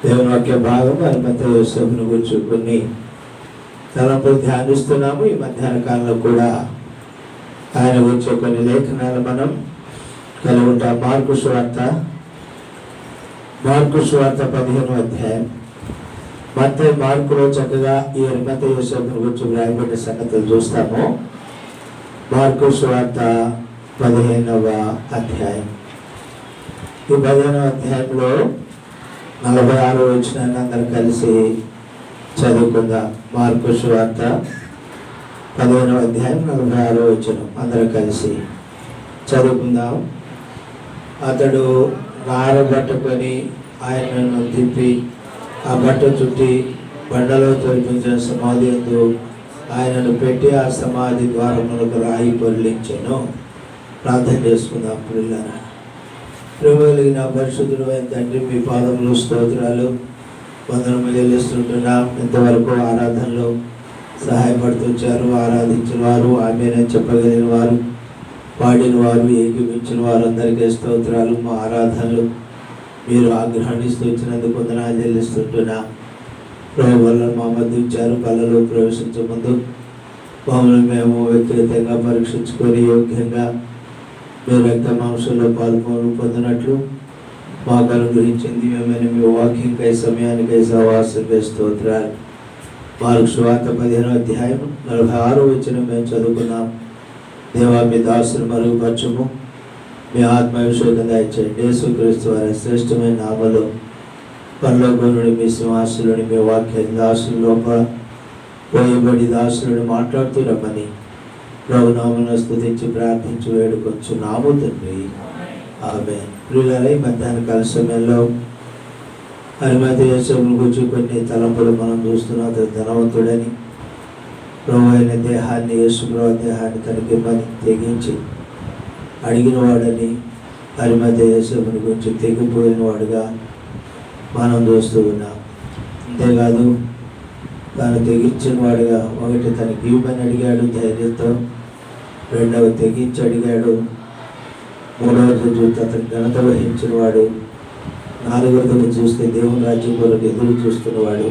దేవుని వాక్య భాగం మత్తయి యోసేపును గురించి కొన్ని తలంపులు ధ్యానిస్తున్నాము. ఈ మధ్యాహ్న కాలంలో కూడా ఆయన గురించి కొన్ని లేఖనాలు మనం కలిగి ఉంటాం. మార్కు సువార్త 15వ అధ్యాయం. మత్తయి మార్కులో చక్కగా ఈ మత్తయి యోసేపును గురించి వ్రాయబడిన సంగతులు చూస్తాము. మార్కు సువార్త 15వ అధ్యాయం. ఈ 15వ అధ్యాయంలో 46 వచనాన్ని అందరం కలిసి చదువుకుందాం. మార్కు సువార్త 15వ అధ్యాయం 46 వచనం అందరం కలిసి చదువుకుందాం. అతడు నార పట్టుకొని ఆయనను తిప్పి ఆ బట్ట చుట్టి బండలో తొలిపించిన సమాధి యందు ఆయనను పెట్టి ఆ సమాధి ద్వారములకు రాయి పొర్లించెను. ప్రార్థన చేసుకుందాం. పిల్లలారా, ప్రేమ కలిగిన పరిశుద్ధుడు అయిన తండ్రి, మీ పాదములు స్తోత్రాలు వందనము చెల్లిస్తుంటున్నాం. ఇంతవరకు ఆరాధనలో సహాయపడుతూ ఆరాధించిన వారు, ఆమెనే చెప్పగలిగిన వారు, పాడిన వారు, ఏకీపించిన వారు అందరికీ స్తోత్రాలు. మా ఆరాధనలు మీరు ఆగ్రహాన్నిస్తూ ఇచ్చినందుకు వందనాలు చెల్లిస్తుంటున్నా. ప్రభు వల్ల మా మధ్య ఇచ్చారు. కళలో ప్రవేశించే ముందు మమ్మల్ని మేము వ్యక్తిగతంగా పరీక్షించుకొని యోగ్యంగా మీ రక్త మాంసంలో పొందినట్లు మాకు అనుగ్రహించింది. మేమైనా మీ వాక్యంకై సమయానికై సహవాసంకై స్తోత్రాలు. మార్కు సువార్త 15వ అధ్యాయం 46 వచనం మేము చదువుకున్నాం. దేవా, మీ దాసును మరుగుపరచము, మీ ఆత్మాభిషేకం దయచేయండి. యేసుక్రీస్తు వారి శ్రేష్టమైన నామములో పరలోకం నుండి మీ సింహాసనుని మీ వాక్య దాసుల లోపల పోయబడి దాసులను మాట్లాడుతూ రమ్మని ప్రభునామమును స్తుతించి ప్రార్థించి వేడుకొంచున్నాము తండ్రి. ఆమేన్. ప్రియులారా, ఈ మధ్యాహ్న కాల సమయంలో అరిమతయి యోసేపును గురించి కొన్ని తలంపులు మనం చూస్తున్నాం. అతను ధనవంతుడని, ప్రభు అయిన దేహాన్ని, యేసుప్రభు దేహాన్ని తనకిమ్మని తెగించి అడిగిన వాడని, అరిమతయి యోసేపుని గురించి తెగిపోయిన వాడుగా మనం చూస్తూ ఉన్నాం. అంతేకాదు, తాను తెగించిన వాడుగా ఒకటి తనకి ఇవ్వమని అడిగాడు ధైర్యంతో, రెండవ తెగించి అడిగాడు, మూడవది చూస్తే అతను ఘనత వహించిన వాడు, నాలుగవదిగా చూస్తే దేవుని రాజ్యం కొరకు ఎదురు చూస్తున్నవాడు,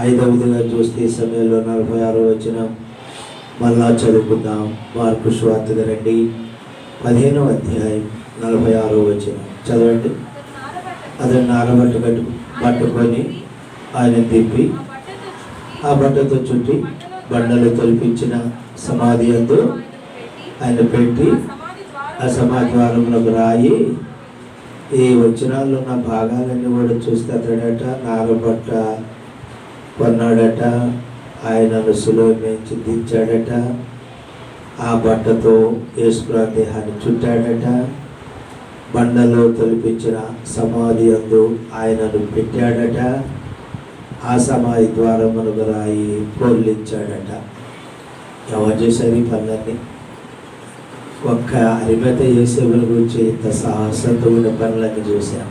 ఐదవదిగా చూస్తే ఈ సమయంలో 46 వచనం మళ్ళా చదువుకుందాం. మార్కు సువార్త రండి, 15వ అధ్యాయం 46 వచనం చదవండి. అతను నారబట్ట పట్టుకొని ఆయన తిప్పి ఆ బట్టతో చుట్టి బండలు తొలిపించిన సమాధి యందు ఆయన పెట్టి ఆ సమాధి ద్వారములకు రాయి. ఈ వచనాల్లో ఉన్న భాగాలన్నీ కూడా చూస్తే అతడట నారబట్ట కొన్నాడట, ఆయనను సులువ మేంచి దించాడట, ఆ బట్టతో యేసుప్రభు దేహాన్ని చుట్టాడట, బండలో తొలిపించిన సమాధి యందు ఆయనను పెట్టాడట, ఆ సమాధి ద్వారములకు రాయి పొర్లించాడట. ఎవరు చేశారు ఈ పనులన్నీ? ఒక్క అరిమతయి యోసేపుని గురించి ఇంత సాహసంతో ఉన్న పనులన్నీ చూశాం.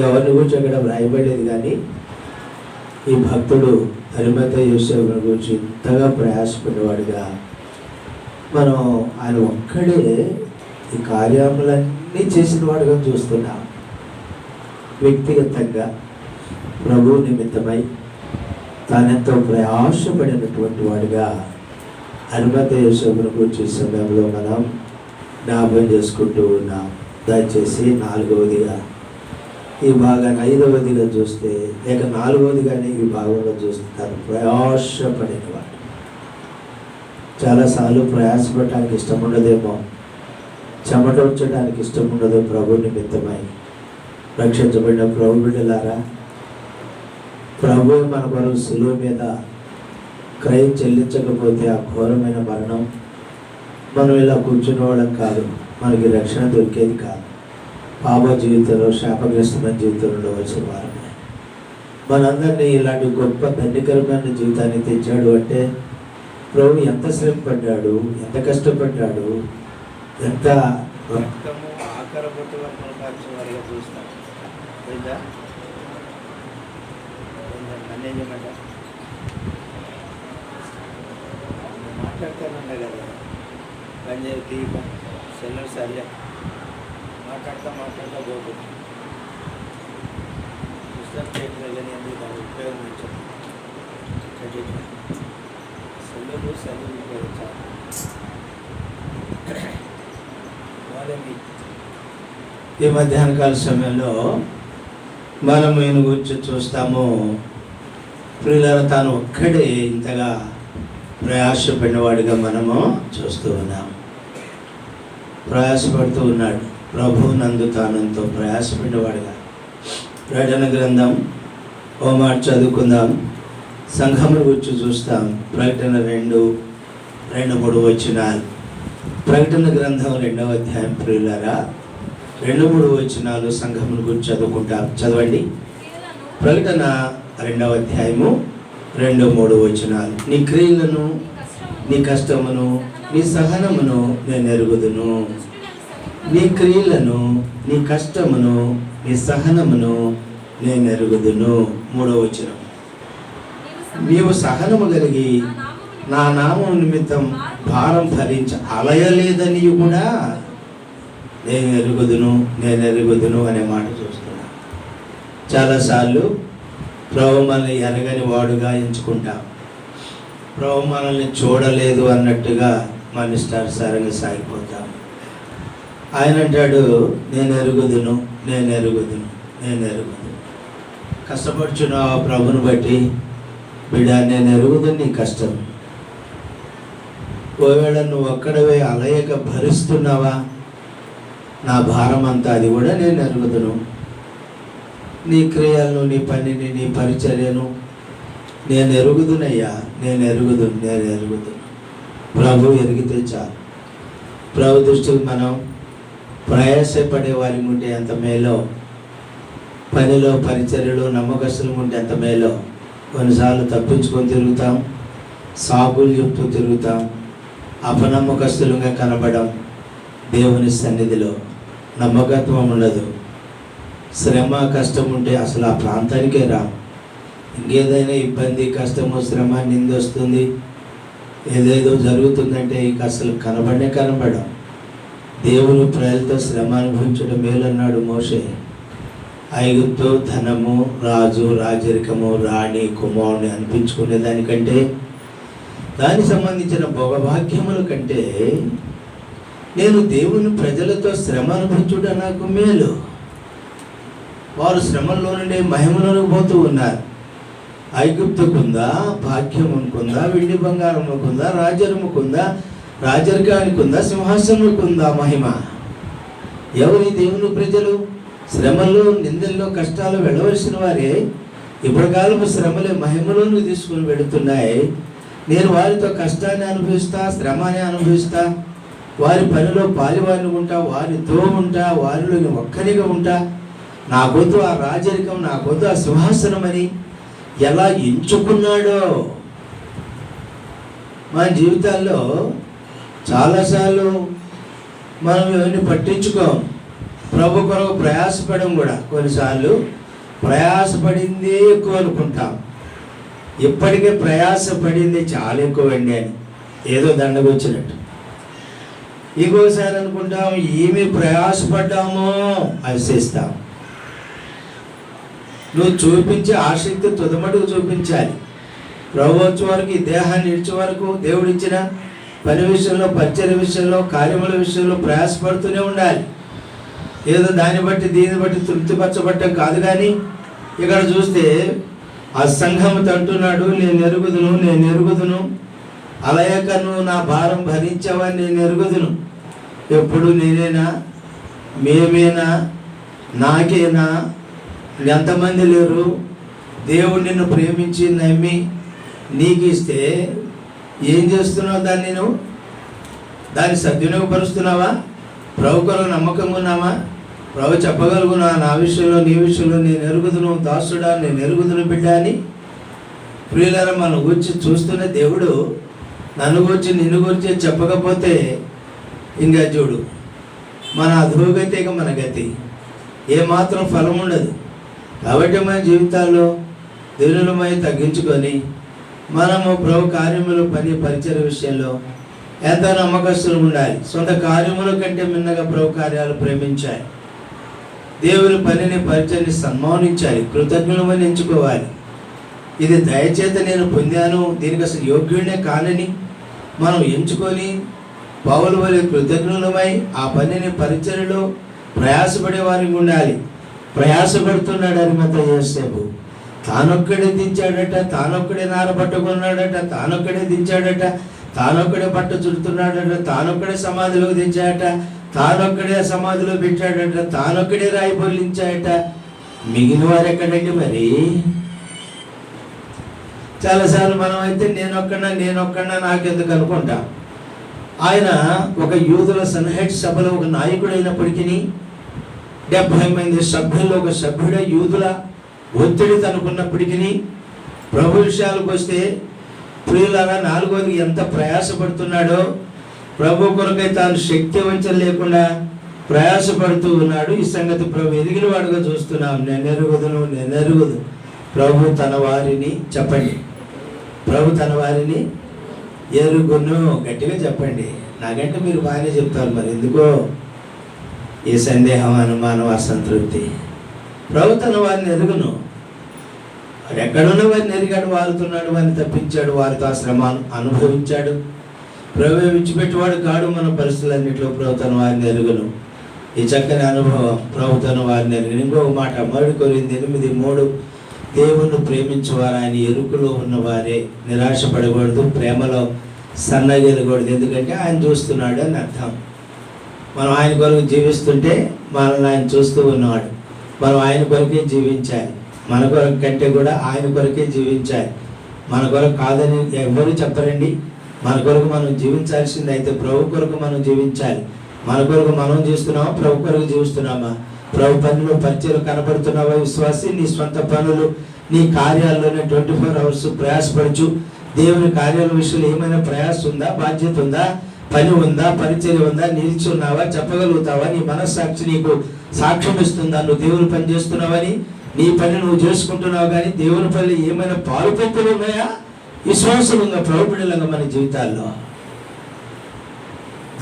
ఎవరిని గురించి అక్కడ వ్రాయబడలేదు, కానీ ఈ భక్తుడు అరిమతయి యోసేపుని గురించి ఇంతగా ప్రయాసపడేవాడుగా మనం ఆయన ఒక్కడే ఈ కార్యములన్నీ చేసిన వాడుగా చూస్తున్నాం. వ్యక్తిగతంగా ప్రభు నిమిత్తమై తానెంతో ప్రయాసపడినటువంటి వాడుగా అరిమతయి యోసేపుని గురించి సమయంలో మనం జ్ఞాపకం చేసుకుంటూ ఉన్నాం. దయచేసి 4వదిగా ఈ భాగాన్ని 5వదిగా చూస్తే, లేక 4వదిగానే ఈ భాగంలో చూస్తే తను ప్రయాసపడిన వాడు. చాలాసార్లు ప్రయాసపడటానికి ఇష్టం ఉండదేమో, చెమట ఉంచడానికి ఇష్టం ఉండదు. ప్రభు నిమిత్తమై రక్షించబడిన ప్రభు బిడ్డలారా, ప్రభు మన కొరకు సులువు మీద క్రయం చెల్లించకపోతే ఆ ఘోరమైన మరణం మనం ఇలా కూర్చునేవాళ్ళం కాదు, మనకి రక్షణ దొరికేది కాదు. పాప జీవితంలో, శాపగ్రస్తమైన జీవితంలో ఉండవలసిన వారమే. మనందరినీ ఇలాంటి గొప్ప ధన్యకరమైన జీవితాన్ని తెచ్చాడు అంటే ప్రభు ఎంత శ్రమ పడ్డాడు, ఎంత కష్టపడ్డాడు, ఎంత రక్తము ఆకరబొట్టుగా మనకాల్సిన వారిగా చూస్తాం. మాట్లాడతానండే కదా పంజాబ్ దీప సెల్లర్ సర్లే మాట్లాడతా పోతుంది. ఈ మధ్యాహ్న కాల సమయంలో మనం ఈయన గురించి చూస్తాము. ప్రియులారా, తాను ఒక్కడే ఇంతగా ప్రయాసపడినవాడిగా మనము చూస్తూ ఉన్నాం. ప్రయాసపడుతూ ఉన్నాడు. ప్రభు నందు తానంతో ప్రయాసపడినవాడిగా. ప్రకటన గ్రంథం ఓ మాట చదువుకుందాం. సంఘముల గురించి చూస్తాం. ప్రకటన 2:3 వచనాలు. ప్రకటన గ్రంథం 2వ అధ్యాయం ప్రియులారా 2-3 వచనాలు సంఘముల గురించి చదువుకుంటాం. చదవండి. ప్రకటన 2వ అధ్యాయము 2-3 వచనాలు. నీ క్రియలను, నీ కష్టమును, నీ సహనమును నేను ఎరుగుదును. నీ క్రియలను, నీ కష్టమును, నీ సహనమును నేను ఎరుగుదును. 3వ వచనం. నీవు సహనము కలిగి నా నామం నిమిత్తం భారం భరించ అలయలేదని కూడా నేను ఎరుగుదును అనే మాట చూస్తున్నా. చాలాసార్లు ప్రభు మనల్ని ఎరగని వాడుగా ఎంచుకుంటాం. ప్రభు మనల్ని చూడలేదు అన్నట్టుగా మన ఇష్టానుసారంగా సాగిపోతాం. ఆయన అంటాడు, నేను ఎరుగుదును. కష్టపడుచున్న ప్రభుని బట్టి బిడ్డ, నేను ఎరుగుదును నీ కష్టం. ఒకవేళ నువ్వు ఒక్కడవే అలయక భరిస్తున్నావా, నా భారం అంతా అది కూడా నేను ఎరుగుదును. నీ క్రియలను, నీ పనిని, నీ పరిచర్యను నేను ఎరుగుదునయ్యా. నేను ఎరుగుదును. ప్రభు ఎరిగితే చాలు. ప్రభు దృష్టికి మనం ప్రయాసపడే వారికి ఉంటే ఎంత మేలో, పనిలో పరిచర్యలో నమ్మకస్తులు ఉంటే ఎంత మేలో. కొన్నిసార్లు తప్పించుకొని తిరుగుతాం, సాకులు చెప్తూ తిరుగుతాం, అపనమ్మకస్తులుగా కనబడం. దేవుని సన్నిధిలో నమ్మకత్వం ఉండదు. శ్రమ కష్టం ఉంటే అసలు ఆ ప్రాంతానికే రా. ఇంకేదైనా ఇబ్బంది, కష్టము, శ్రమ, నిందొస్తుంది, ఏదేదో జరుగుతుందంటే ఇక అసలు కనబడం. దేవుని ప్రజలతో శ్రమ అనుభవించడం మేలన్నాడు మోషే. ఐగుప్తు ధనము, రాజు, రాజరికము, రాణి, కుమారుని అనిపించుకునే దానికంటే, దానికి సంబంధించిన భోగభాగ్యముల కంటే నేను దేవుని ప్రజలతో శ్రమ అనుభవించుట నాకు మేలు. వారు శ్రమల్లో నుండి మహిమలోకి పోతూ ఉన్నారు. ఐగుప్తుకుందా, భాగ్యముకుందా, వెండి బంగారముకుందా, రాజరముకుందా, రాజరికానికుందా, సింహాసనముకుందా మహిమ? ఎవరి దేవుని ప్రజలు? శ్రమల్లో, నిందల్లో, కష్టాలు వెళ్ళవలసిన వారే. ఇప్పటికాలపు శ్రమలే మహిమలోకి తీసుకుని వెళుతున్నాయి. నేను వారితో కష్టాన్ని అనుభవిస్తా, శ్రమాన్ని అనుభవిస్తా, వారి పనిలో పాలివారిని ఉంటా, వారితో ఉంటా, వారిలో ఒక్కరిగా ఉంటా. నాకొద్దు ఆ రాజరికం, నాకొద్దు ఆ సింహాసనం అని ఎలా ఎంచుకున్నాడో. మన జీవితాల్లో చాలాసార్లు మనం ఎవరిని పట్టించుకోం. ప్రభు కొరకు ప్రయాసపడం కూడా కొన్నిసార్లు ప్రయాసపడిందే ఎక్కువ అనుకుంటాం. ఇప్పటికే ప్రయాసపడింది చాలా ఎక్కువండి అని ఏదో దండగొచ్చినట్టు. ఇంకోసారి అనుకుంటాం, ఏమి ప్రయాసపడ్డామో ఆశిస్తాం. నువ్వు చూపించే ఆసక్తి తుదమటుకు చూపించాలి. ప్రభు వచ్చే వరకు, ఈ దేహాన్ని ఇచ్చే వరకు దేవుడు ఇచ్చిన పని విషయంలో, పరిచర్య విషయంలో, కార్యముల విషయంలో ప్రయాసపడుతూనే ఉండాలి. ఏదో దాన్ని బట్టి దీన్ని బట్టి తృప్తిపరచబట్టం కాదు. కానీ ఇక్కడ చూస్తే ఆ సంఘముతో అంటున్నాడు, నేను ఎరుగుదును. అలయక నువ్వు నా భారం భరించావని నేను ఎరుగుదును. ఎప్పుడు నేనేనా, మేమేనా, నాకేనా? ఎంతమంది లేరు? దేవుడు నిన్ను ప్రేమించి నమ్మి నీకు ఇస్తే ఏం చేస్తున్నావు? దాన్ని సద్వినియోగపరుస్తున్నావా? ప్రభు కొరకు నమ్మకంగా ఉన్నామా? ప్రభు చెప్పగలుగునా, నా విషయంలో, నీ విషయంలో నేను ఎరుగుదును, దాసుడా నేను ఎరుగుదును బిడ్డ అని. ప్రియులారా, మన గురించి చూస్తున్న దేవుడు నన్ను గురించి, నిన్ను గురించి చెప్పకపోతే ఇంకా చూడు, మన అధోగతి ఇక మన గతి ఏమాత్రం ఫలం ఉండదు. కాబట్టి మన జీవితాల్లో దేవునిమై తగ్గించుకొని మనము ప్రభు కార్యములు, పని పరిచయ విషయంలో ఎంతో నమ్మకస్తులు ఉండాలి. సొంత కార్యముల కంటే మిన్నగా ప్రభు కార్యాలు ప్రేమించాయి. దేవుని పనిని పరిచయాన్ని సన్మానించాలి, కృతజ్ఞులమని ఎంచుకోవాలి. ఇది దయచేత నేను పొందాను, దీనికి అసలు యోగ్యుడినే కానని మనం ఎంచుకొని పౌలు వలె కృతజ్ఞులమై ఆ పనిని పరిచర్యలో ప్రయాసపడే వారికి ఉండాలి. ప్రయాసపడుతున్నాడు అరిమత యోసేపు. తానొక్కడే దించాడట, తానొక్కడే నార పట్టుకున్నాడట, తానొక్కడే దించాడట, తానొక్కడే పట్టు చుడుతున్నాడట, తానొక్కడే సమాధిలోకి దించాడట, తానొక్కడే సమాధిలో పెట్టాడట, తానొక్కడే రాయి పొల్లించాడట. మిగిలిన వారు ఎక్కడండి మరి? చాలాసార్లు మనం అయితే నేనొక్కడా నాకెందుకు అనుకుంటాం. ఆయన ఒక యూదుల సన్హెడ్ సభలో ఒక నాయకుడు అయినప్పటికీ 70 మంది సభ్యుల్లో ఒక సభ్యుడ యూదుల ఒత్తిడి తనుకున్నప్పటికీ ప్రభు విషయాలకు వస్తే ప్రియులారా 4వది ఎంత ప్రయాసపడుతున్నాడో, ప్రభు కొరకై తాను శక్తి వంచన లేకుండా ప్రయాసపడుతూ ఉన్నాడు. ఈ సంగతి ప్రభు ఎరిగిన వాడుగా చూస్తున్నాం. నేనెరుగుదు ప్రభు తన వారిని, చెప్పండి, ప్రభు తన వారిని ఎరుగును. గట్టిగా చెప్పండి. నాకంటే మీరు బాగానే చెప్తారు, మరి ఎందుకో ఈ సందేహం, అనుమానం, అసంతృప్తి. ప్రభు తన వారిని ఎరుగును. వాడు ఎక్కడున్న వారిని ఎరిగాడు, వారుతున్నాడు, వారిని తప్పించాడు, వారితో ఆ శ్రమ అనుభవించాడు. ప్రభు విడిచిపెట్టేవాడు కాడు. మన పరిస్థితులన్నింటిలో ప్రభు తన వారిని ఎరుగును. ఈ చక్కని అనుభవం ప్రభు తన వారిని ఎరుగును. ఇంకొక మాట 1 కొరింథీ 8:3, దేవుణ్ణి ప్రేమించేవారు ఆయన ఎరుకలో ఉన్నవారే, నిరాశపడకూడదు, ప్రేమలో సన్నగిలకూడదు, ఎందుకంటే ఆయన చూస్తున్నాడు అని అర్థం. మనం ఆయన కొరకు జీవిస్తుంటే మనల్ని ఆయన చూస్తూ ఉన్నవాడు. మనం ఆయన కొరకే జీవించాలి. మన కొరకు కంటే కూడా ఆయన కొరకే జీవించాలి. మన కొరకు కాదని ఎవరు చెప్పరండి. మన కొరకు మనం జీవించాల్సింది. అయితే ప్రభు కొరకు మనం జీవించాలి. మన కొరకు మనం జీవిస్తున్నామా, ప్రభు కొరకు జీవిస్తున్నామా? ప్రభు పనిలో పరిచయం కనబడుతున్నావా విశ్వాసి? నీ స్వంత పనులు, నీ కార్యాల్లోనే 24 hours ప్రయాసపడచ్చు. దేవుని కార్యాల విషయంలో ఏమైనా ప్రయాస ఉందా, బాధ్యత ఉందా, పని ఉందా, పరిచర్య ఉందా, నిలిచి ఉన్నావా, చెప్పగలుగుతావా? నీ మనస్సాక్షి నీకు సాక్ష్యం ఇస్తుందా నువ్వు దేవుని పని చేస్తున్నావని? నీ పని నువ్వు చేసుకుంటున్నావు, కానీ దేవుని పని ఏమైనా పాలుపెట్టులు ఉన్నాయా? విశ్వాసం ఉందా ప్రభు బిడ్డలంగా మన జీవితాల్లో?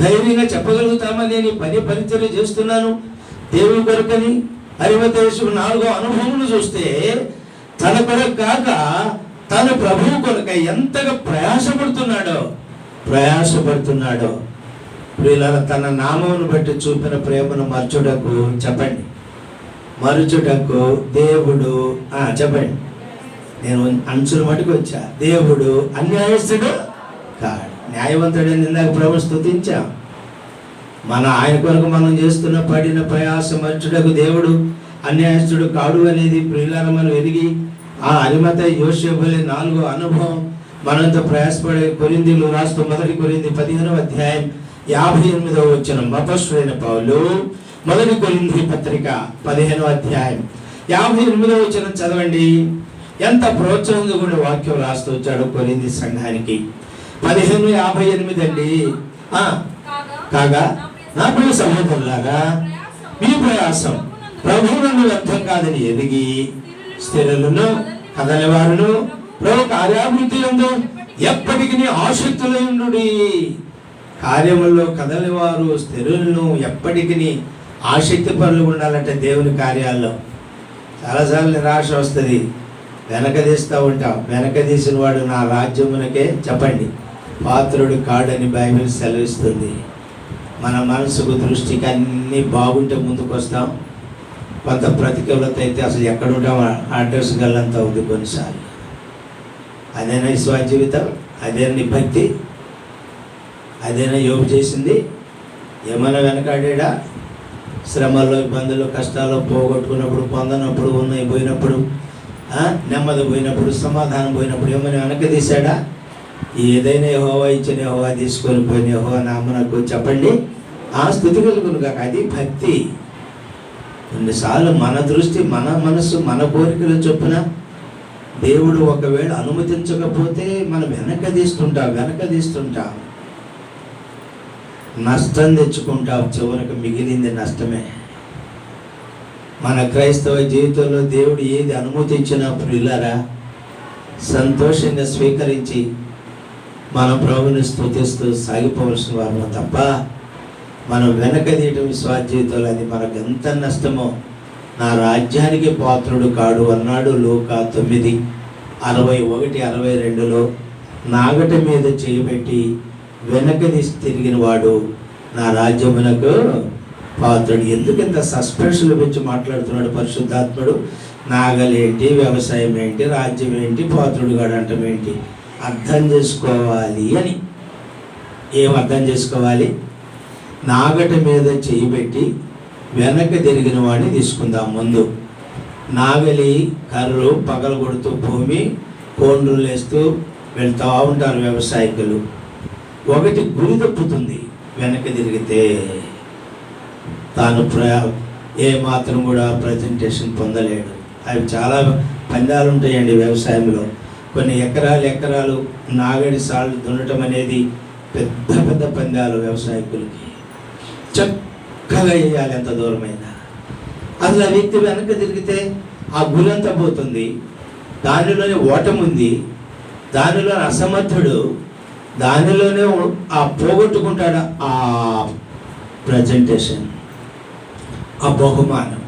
ధైర్యంగా చెప్పగలుగుతామా, నేను ఈ పని పరిచర్య చేస్తున్నాను దేవుని కొరకని? అరిమతేసు 4వ అనుభవములు చూస్తే తన కొరకు కాక తన ప్రభువు కొరకై ఎంతగా ప్రయాసపడుతున్నాడో. ప్రియులారా, తన నామమును బట్టి చూపిన ప్రేమను మరచుటకు, చెప్పండి, మరచుటకు దేవుడు, చెప్పండి, నేను అంచుల మటుకు వచ్చా. దేవుడు అన్యాయస్తుడు కాడు, న్యాయవంతుడని ఇందాక ప్రభు స్తుతించాం. ఆయన కొరకు మనం చేస్తున్న పడిన ప్రయాసం మరచుటకు దేవుడు అన్యాయస్తుడు కాడు అనేది ప్రియులారా మనం ఎరిగి, ఆ అరిమత యోసేపు 4వ అనుభవం మనంతో ప్రయాసపడే కొరింథీలు రాస్తూ 1 కొరింథీ 15వ అధ్యాయం 58వ వచనం, అపొస్తలుడైన పౌలు 1 కొరింథీ పత్రిక 15వ అధ్యాయం 58వ వచనం చదవండి. ఎంత ప్రోత్సాహంగా కూడా వాక్యం రాస్తూ వచ్చాడు కొరింథీ సంఘానికి. 15:58 అండి. కాగా నా ప్రియ సహోదరులారా, మీ ప్రయాసం ప్రభువునందు వ్యర్థం కాదని ఎదిగి స్థిరులను కదలివారును ప్రభు కార్యాభివృద్ధి యందు ఎప్పటికీ ఆసక్తులై ఉండుడి. కార్యముల్లో కదలివారు, స్థిరులను ఎప్పటికీ ఆసక్తి పనులు ఉండాలంటే దేవుని కార్యాల్లో. చాలాసార్లు నిరాశ వస్తుంది, వెనకదీస్తూ ఉంటాం. వెనకదీసిన వాడు నా రాజ్యమునకే, చెప్పండి, పాత్రుడు కాడని బైబిల్ సెలవిస్తుంది. మన మనసుకు దృష్టికి అన్నీ బాగుంటే ముందుకు వస్తాం. కొంత ప్రతికూలత అయితే అసలు ఎక్కడ ఉంటాం అడ్రస్ గల్లంతా ఉంది కొన్నిసార్లు. అదేనా విశ్వాస జీవితం? అదేనా నీ భక్తి? అదేనా యోగు చేసింది? ఏమైనా వెనకాడా? శ్రమల్లో, ఇబ్బందులు, కష్టాలు పోగొట్టుకున్నప్పుడు, పొందనప్పుడు, ఉన్నాయి పోయినప్పుడు, నెమ్మది పోయినప్పుడు, సమాధానం పోయినప్పుడు ఏమైనా వెనక తీశాడా? ఏదైనా యెహోవా ఇచ్చిన యెహోవా తీసుకొని పోయిన యెహోవా నామమునకు, చెప్పండి, ఆ స్థుతి కలుగును గాక. అది భక్తి. కొన్నిసార్లు మన దృష్టి, మన మనసు, మన కోరికలు చొప్పున దేవుడు ఒకవేళ అనుమతించకపోతే మనం వెనకదీస్తుంటాం, నష్టం తెచ్చుకుంటాం. చివరికి మిగిలింది నష్టమే. మన క్రైస్తవ జీవితంలో దేవుడు ఏది అనుమతించినా ప్రియులారా సంతోషంగా స్వీకరించి మన ప్రభుని స్తుతిస్తూ సాగిపోవలసిన వారు తప్ప మనం వెనకదీయటం విశ్వాస జీవితంలో అది మనకు ఎంత నష్టమో నా రాజ్యానికి పాత్రుడు కాడు అన్నాడు లూకా 9:61-62. నాగటి మీద చేయబెట్టి వెనకది తిరిగిన వాడు నా రాజ్యమునకు పాత్రుడు. ఎందుకంత సస్పెన్స్లు పెంచి మాట్లాడుతున్నాడు పరిశుద్ధాత్ముడు? నాగలేంటి, వ్యవసాయం ఏంటి, రాజ్యం ఏంటి, పాత్రుడు కాడు అంటాం ఏంటి? అర్థం చేసుకోవాలి అని. ఏం అర్థం చేసుకోవాలి? నాగటి మీద చేయబెట్టి వెనక్కి తిరిగిన వాడిని తీసుకుందాం. ముందు నాగలి కర్రు పగల కొడుతూ భూమి కోండ్రులు వేస్తూ వెళ్తూ ఉంటారు వ్యవసాయకులు. ఒకటి గురి తప్పుతుంది వెనక్కి తిరిగితే, తాను ఏ మాత్రం కూడా ప్రజెంటేషన్ పొందలేడు. అవి చాలా పందాలు ఉంటాయండి వ్యవసాయంలో. కొన్ని ఎకరాలు నాగడి సాళ్ళు దున్నటం అనేది పెద్ద పెద్ద పందాలు వ్యవసాయకులకి. చక్కగా వేయాలి ఎంత దూరమైనా. అసలు ఆ వ్యక్తి వెనక్కి తిరిగితే ఆ గురంతా పోతుంది, దానిలోనే ఓటముంది, దానిలో అసమర్థుడు, దానిలోనే ఆ పోగొట్టుకుంటాడు ఆ ప్రజెంటేషన్, ఆ బహుమానం.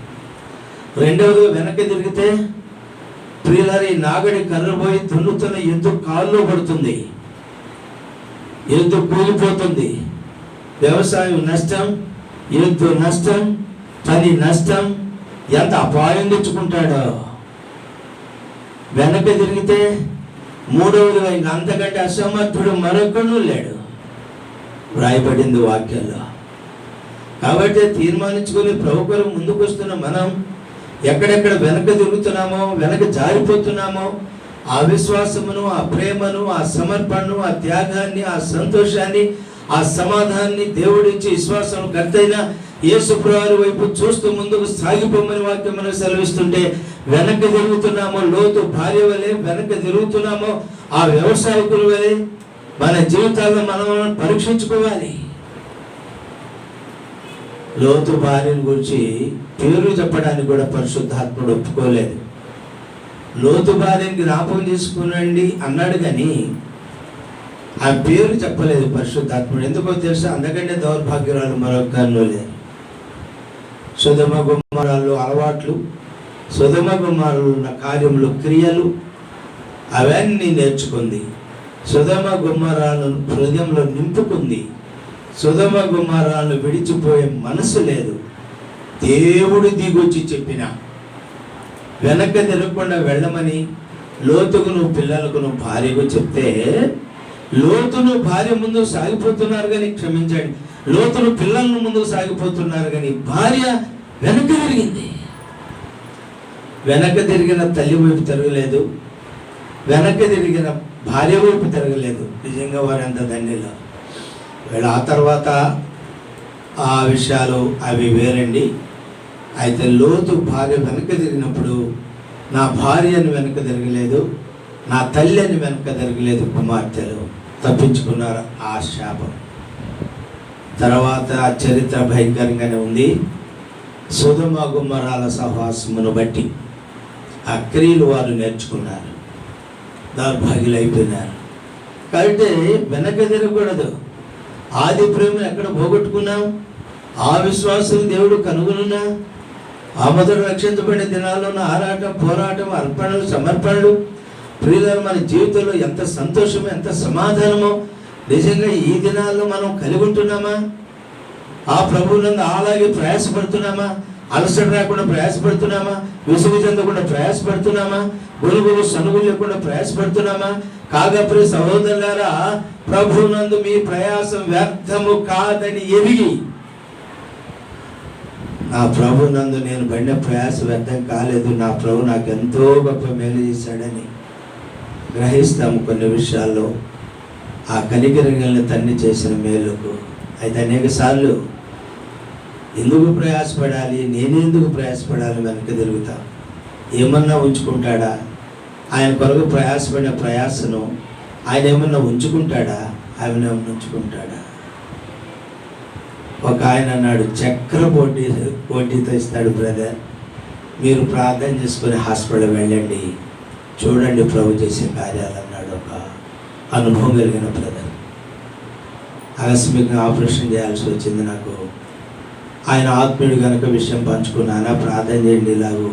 రెండవది వెనక్కి తిరిగితే ప్రియులారి నాగడి కర్ర పోయి దున్నుతున్న ఎద్దు కాల్లో పడుతుంది, ఎద్దు కూలిపోతుంది, వ్యవసాయం నష్టం, ఎద్దు నష్టం, పని నష్టం, ఎంత అపాయం తెచ్చుకుంటాడో. వెనక్కి తిరిగితే మూడవది అంతకంటే అసమర్థుడు మరొకడు లేడు, వ్రాయబడింది వాక్యాల్లో. కాబట్టి తీర్మానించుకొని ప్రభువుకు ముందుకు వస్తున్న మనం ఎక్కడెక్కడ వెనక తిరుగుతున్నామో, వెనక జారిపోతున్నామో, ఆ విశ్వాసమును, ఆ ప్రేమను, ఆ సమర్పణను, ఆ త్యాగాన్ని, ఆ సంతోషాన్ని, ఆ సమాధానాన్ని దేవుడిచ్చి విశ్వాసం కర్తైన యేసుప్రభువారి వైపు చూస్తూ ముందుకు సాగిపోమని వాక్యం మనకు సెలవిస్తుంటే వెనక్కి తిరుగుతున్నామో, లోతు భార్య వలె వెనక్కి తిరుగుతున్నామో, ఆ వ్యవసాయకుల వలె మన జీవితాల్లో మనం పరీక్షించుకోవాలి. లోతు భార్యను గురించి పేరు చెప్పడానికి కూడా పరిశుద్ధాత్ముడు ఒప్పుకోలేదు. లోతు భార్యని జ్ఞాపకం చేసుకునండి అన్నాడు, కానీ ఆ పేరు చెప్పలేదు పరిశుద్ధాత్ముడు. ఎందుకో తెలుసా? అందుకంటే దౌర్భాగ్యురాలు మరొకరిలో లేదు. సొదొమ గుమ్మరాలు అలవాట్లు, సొదొమ గుమ్మరాలు ఉన్న కార్యములు, క్రియలు అవన్నీ నేర్చుకుంది. సొదొమ గుమ్మరాలను హృదయంలో నింపుకుంది. సొదొమ గుమ్మరాలను విడిచిపోయే మనసు లేదు. దేవుడు దిగొచ్చి చెప్పిన వెనక్కి తిరగకుండా వెళ్ళమని లోతుకును పిల్లలకును భార్యకు చెప్తే, లోతును భార్య ముందుకు సాగిపోతున్నారు కానీ, క్షమించండి, లోతును పిల్లలను ముందుకు సాగిపోతున్నారు కానీ భార్య వెనక్కి తిరిగింది. వెనక్కి తిరిగిన తల్లి వైపు తిరగలేదు, వెనక్కి తిరిగిన భార్య వైపు తిరగలేదు. నిజంగా వారు ఎంత ధన్యులు. వీళ్ళు ఆ తర్వాత ఆ విషయాలు అవి వేరండి. అయితే లోతు భార్య వెనక్కి తిరిగినప్పుడు నా భార్యను వెనక్కి తిరగలేదు, నా తల్లిని వెనక్కి తిరగలేదు, కుమార్తెలు తప్పించుకున్నారు ఆ శాపం. తర్వాత ఆ చరిత్ర భయంకరంగానే ఉంది. సొదొమ గుమ్మరాల సహవాసమును బట్టి ఆ క్రియలు వారు నేర్చుకున్నారు, దౌర్భాగ్యులు అయిపోయినారు. కాబట్టి వెనక్కి తిరగకూడదు. ఆది ప్రేమను ఎక్కడ పోగొట్టుకున్నాం? ఆ విశ్వాసం దేవుడు కనుగొనున్నా ఆ మొదట రక్షించబడిన దినాల్లో ఉన్న ఆరాటం, పోరాటం, అర్పణలు, సమర్పణలు ప్రియులారా, మన జీవితంలో ఎంత సంతోషమో, ఎంత సమాధానమో నిజంగా ఈ దినాల్లో మనం కలిగి ఉంటున్నామా? ఆ ప్రభువునందు అలాగే ప్రయాసపడుతున్నామా? అలసట రాకుండా ప్రయాసపడుతున్నామా? విసుగు చెందకుండా ప్రయాసపడుతున్నామా? గొలుగులు సనుగులు లేకుండా ప్రయాసపడుతున్నామా? కాగా ప్రియ సహోదరులారా, ప్రభువునందు మీ ప్రయాసం వ్యర్థము కాదని ఎరిగి, నా ప్రభువునందు నేను పడిన ప్రయాస వ్యర్థం కాలేదు, నా ప్రభు నాకు ఎంతో గొప్ప మేలు చేశాడని గ్రహిస్తాము. కొన్ని విషయాల్లో ఆ కనికరింగల్ని తన్ని చేసిన మేలుకు. అయితే అనేక సార్లు ఎందుకు ప్రయాసపడాలి, నేనెందుకు ప్రయాసపడాలి వెనక్కి తిరుగుతా. ఏమన్నా ఉంచుకుంటాడా? ఆయన కొరకు ప్రయాసపడిన ప్రయాసను ఆయన ఏమన్నా ఉంచుకుంటాడా? ఆయన ఏమన్నా ఉంచుకుంటాడా? ఒక ఆయన అన్నాడు, చక్ర పోటీతో ఇస్తాడు బ్రదర్, మీరు ప్రార్థన చేసుకొని హాస్పిటల్ వెళ్ళండి, చూడండి ప్రభు చేసే కార్యాలు అన్నాడు ఒక అనుభవం కలిగిన బ్రదర్. ఆకస్మికంగా ఆపరేషన్ చేయాల్సి వచ్చింది నాకు. ఆయన ఆత్మీయుడు కనుక విషయం పంచుకున్నానా, ప్రార్థన చేయండి. ఇలాగూ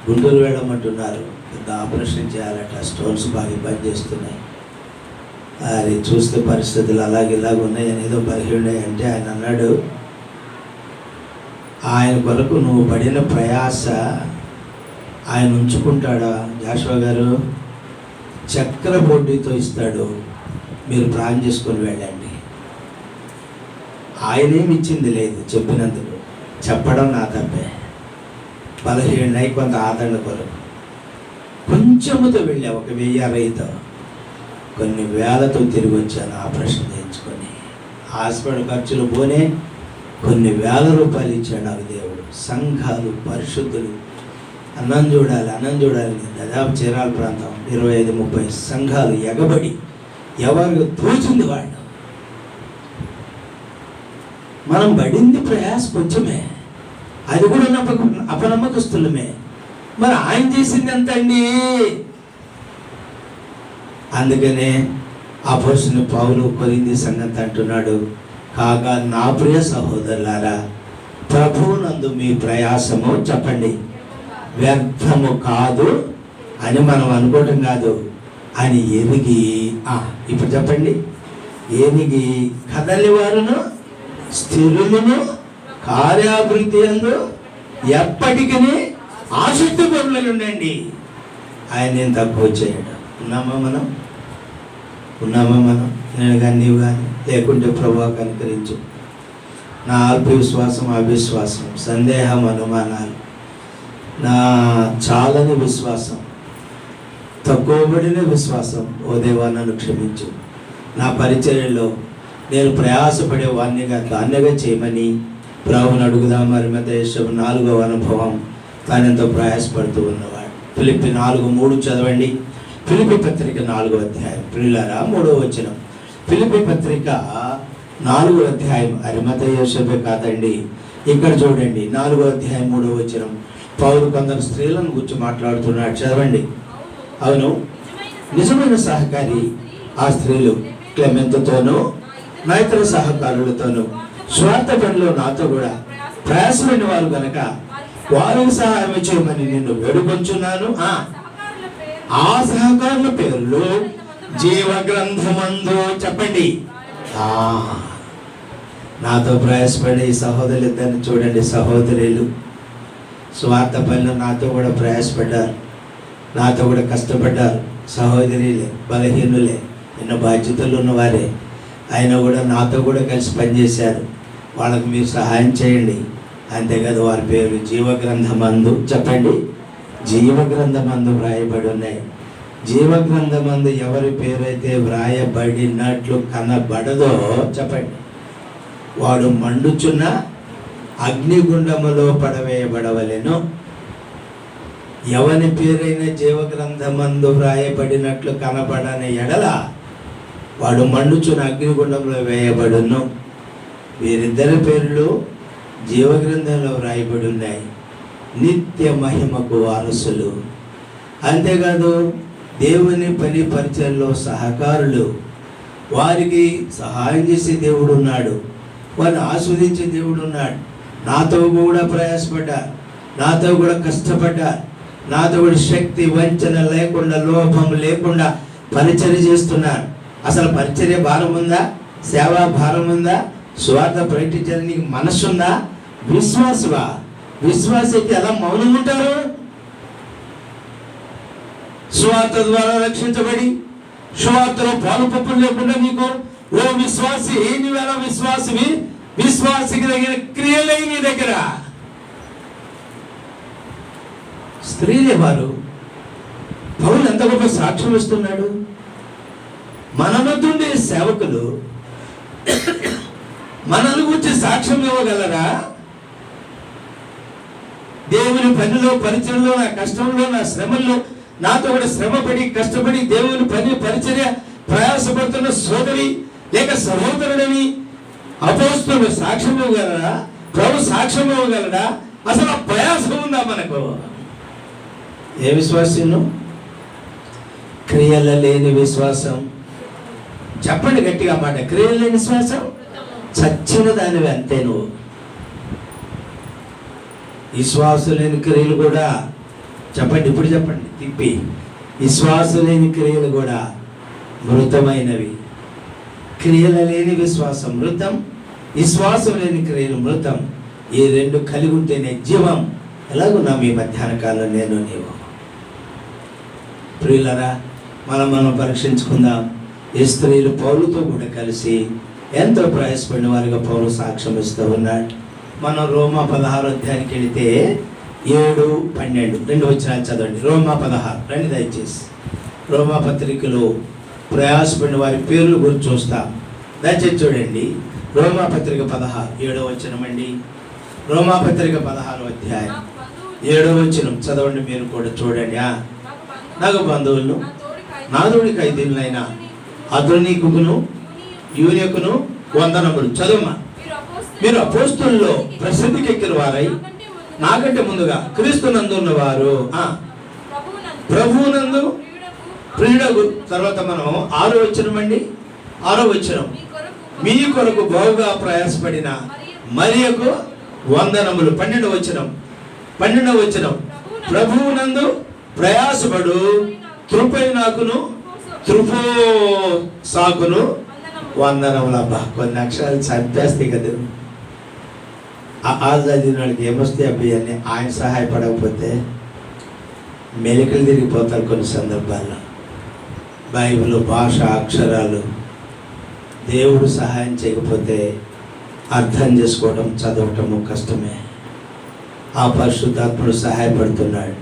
గుంటూరు వెళ్ళమంటున్నారు, పెద్ద ఆపరేషన్ చేయాలట, స్టోన్స్ బాగా ఇబ్బంది చేస్తున్నాయి, అది చూస్తే పరిస్థితులు ఇలాగ ఉన్నాయి అనేదో బలహీనాయి అంటే ఆయన అన్నాడు, ఆయన కొరకు నువ్వు పడిన ప్రయాస ఆయన ఉంచుకుంటాడా జాషువా గారు? చక్ర బొడ్డితో ఇస్తాడు, మీరు ప్రాణం చేసుకొని వెళ్ళండి. ఆయనేమి ఇచ్చింది లేదు, చెప్పినందుకు చెప్పడం నా తప్పే. బలహీనై కొంత ఆదరణ కొరకు కొంచెముతో వెళ్ళా, 1000 కొన్ని వేలతో తిరిగి వచ్చాను ఆపరేషన్ చేయించుకొని. హాస్పిటల్ ఖర్చులు పోనే కొన్ని వేల రూపాయలు ఇచ్చాడు నాకు దేవుడు. సంఘాలు, పరిశుద్ధులు, అన్నం చూడాలి. దాదాపు చీరాల ప్రాంతం 25-30 సంఘాలు ఎగబడి ఎవరు తోచింది వాళ్ళు. మనం పడింది ప్రయాస కొంచెమే, అది కూడా అపనమ్మకస్తులమే. మరి ఆయన చేసింది ఎంత అండి? అందుకనే అపోస్తలుడైన పౌలు కొరింథీ సంగతి అంటున్నాడు, కాగా నా ప్రియ సహోదరులారా, ప్రభువునందు మీ ప్రయాసము చెప్పండి వ్యర్థము కాదు అని మనం అనుకోవటం కాదు, అని ఎరిగి, ఇప్పుడు చెప్పండి, ఎరిగి కదలి వారును స్థిరులను కార్యాభివృద్ధి అందు ఎప్పటికీ ఆసక్తి పరులు ఉండండి. ఆయన ఏం తక్కువ చేయడం. ఉన్నామా మనం? నేను కానీ నీవు కానీ, లేకుంటే ప్రభువా కనికరించు. నా అల్ప విశ్వాసం, అవిశ్వాసం, సందేహం, అనుమానాలు, నా చాలని విశ్వాసం, తక్కువబడిన విశ్వాసం, ఓ దేవా నన్ను క్షమించు. నా పరిచర్యలో నేను ప్రయాసపడే వాణ్ణిగా దాన్యగా చేయమని ప్రభువుని అడుగుదాం. అరిమతయేసు 4వ అనుభవం, తానెంతో ప్రయాసపడుతూ ఉన్నవాడు. ఫిలిప్పీ 4:3 చదవండి. ఫిలిప్పీ పత్రిక 4వ అధ్యాయం, ప్రియులారా 3వ వచనం. ఫిలిప్పీ పత్రిక 4వ అధ్యాయం, అరిమతయేసు కాదండి, ఇక్కడ చూడండి 4వ అధ్యాయం 3వ వచనం. పౌలు కొందరు స్త్రీలను గురించి మాట్లాడుతున్నాడు, చదవండి. అవును, నిజమైన సహకారి ఆ స్త్రీలు క్లెమెంతుతోనూ నా ఇతర సహకారులతోనూ స్వార్థ పనిలో నాతో కూడా ప్రయాసమైన వారు కనుక వారికి సహాయం చేయమని నిన్ను వేడుకొంచున్నాను. ఆ సహకారుల పేర్లు జీవగ్రంథమందు చెప్పండి. నాతో ప్రయాసపడే ఈ సహోదరులిద్దరిని చూడండి. సహోదరులు స్వార్థ పనిలో నాతో కూడా ప్రయాసపడ్డారు, నాతో కూడా కష్టపడ్డారు. సహోదరులే, బలహీనులే, ఎన్నో బాధ్యతలు ఉన్నవారే, ఆయన కూడా నాతో కూడా కలిసి పనిచేశారు. వాళ్ళకు మీరు సహాయం చేయండి. అంతేకాదు వారి పేరు జీవగ్రంథమందు చెప్పండి. జీవగ్రంథమందు వ్రాయబడి ఉన్నాయి. జీవగ్రంథమందు ఎవరి పేరైతే వ్రాయబడినట్లు కనబడదో చెప్పండి, వాడు మండుచున్న అగ్నిగుండములో పడవేయబడవలెను. ఎవని పేరైన జీవగ్రంథమందు వ్రాయబడినట్లు కనబడని ఎడల వాడు మండుచున్న అగ్నిగుండంలో వేయబడును. వీరిద్దరి పేర్లు జీవగ్రంథంలో వ్రాయబడి ఉన్నాయి, నిత్య మహిమకు వారసులు. అంతేకాదు దేవుని పని పరిచయంలో సహకారులు, వారికి సహాయం చేసే దేవుడు ఉన్నాడు, వారిని ఆస్వాదించే దేవుడు ఉన్నాడు. నాతో కూడా ప్రయాసపడ్డారు, నాతో కూడా కష్టపడ్డారు, నాతో కూడా శక్తి వంచన లేకుండా, లోభం లేకుండా పరిచర్య చేస్తున్నారు. అసలు పరిచర్య భారం ఉందా? సేవా భారం ఉందా? స్వార్థ ప్రకటించడానికి మనస్సుందా? విశ్వాసవా? విశ్వాసైతే ఎలా మౌనం ఉంటారు? స్వార్థ ద్వారా రక్షించబడి స్వార్థలో పాలు పప్పులు లేకుండా నీకు ఓ విశ్వాసి, నీవేళ విశ్వాసివి, విశ్వాసికి దగ్గర క్రియలై నీ దగ్గర. స్త్రీలే వారు. పౌలు ఎంత గొప్ప సాక్ష్యం ఇస్తున్నాడు. మన మధ్యుండే సేవకులు మనల్ని గురించి సాక్ష్యం ఇవ్వగలరా? దేవుని పనిలో, పరిచయంలో, నా కష్టంలో, నా శ్రమల్లో నాతో కూడా శ్రమపడి కష్టపడి దేవుని పని పరిచర్య ప్రయాసపడుతున్న సోదరి లేక సహోదరుడని అపోస్తలుడు సాక్ష్యం ఇవ్వగలరా? ప్రభు సాక్ష్యం ఇవ్వగలరా? అసలు ఆ ప్రయాసం ఉందా మనకు? ఏ విశ్వాసం? క్రియల లేని విశ్వాసం. చెప్పండి గట్టిగా మాట. క్రియలు లేని విశ్వాసం చచ్చిన దానివి అంతే. నువ్వు విశ్వాసం లేని క్రియలు కూడా, చెప్పండి ఇప్పుడు చెప్పండి తిప్పి, విశ్వాసం లేని క్రియలు కూడా మృతమైనవి. క్రియలు లేని విశ్వాసం మృతం, విశ్వాసం లేని క్రియలు మృతం. ఈ రెండు కలిగి ఉంటేనే జీవం. ఎలాగున్నా మీ మధ్యాహ్న కాలం నేను నీవు. ప్రియులరా, మనం పరీక్షించుకుందాం. ఈ స్త్రీలు పౌలుతో కూడా కలిసి ఎంతో ప్రయాసపడిన వారిగా పౌలు సాక్ష్యం ఇస్తూ ఉన్నాడు. మనం రోమా 16 అధ్యాయానికి వెళితే 7, 12 2 వచనాలు చదవండి. రోమా 16 రండి దయచేసి. రోమా పత్రికలో ప్రయాసపడిన వారి పేర్లు గురించి చూస్తాం. దయచేసి చూడండి. రోమా పత్రిక 16 7వ వచనం అండి. రోమా పత్రిక 16వ అధ్యాయం 7వ వచనం చదవండి. మీరు కూడా చూడండి. నాకు బంధువులను, నాదుడి ఖైదీలైన అద్రోనీకును యూనియకును వందనములు. చదువుమా. మీరు అపోస్తుల్లో ప్రసిద్ధికెక్కిన వారై నాకంటే ముందుగా క్రీస్తునందు ఉన్నవారు, ప్రభువునందు ప్రియుడగు. తర్వాత మనం 6వ వచనం అండి. 6వ వచనం, మీ కొరకు బహుగా ప్రయాసపడిన మరియకు వందనములు. 12వ వచనం, ప్రభువునందు ప్రయాసపడు త్రుపైనాకును త్రుపోసాకును వందనములు. అబ్బా, కొన్ని అక్షరాలు చంపేస్తాయి కదా. ఆ చదివిన వాళ్ళకి ఏమొస్తాయి అబ్బాయి అని ఆయన సహాయపడకపోతే మెలికలు తిరిగిపోతారు కొన్ని సందర్భాల్లో. బైబిల్ భాష అక్షరాలు దేవుడు సహాయం చేయకపోతే అర్థం చేసుకోవడం, చదవటము కష్టమే. ఆ పరిశుద్ధాత్ముడు సహాయపడుతున్నాడు.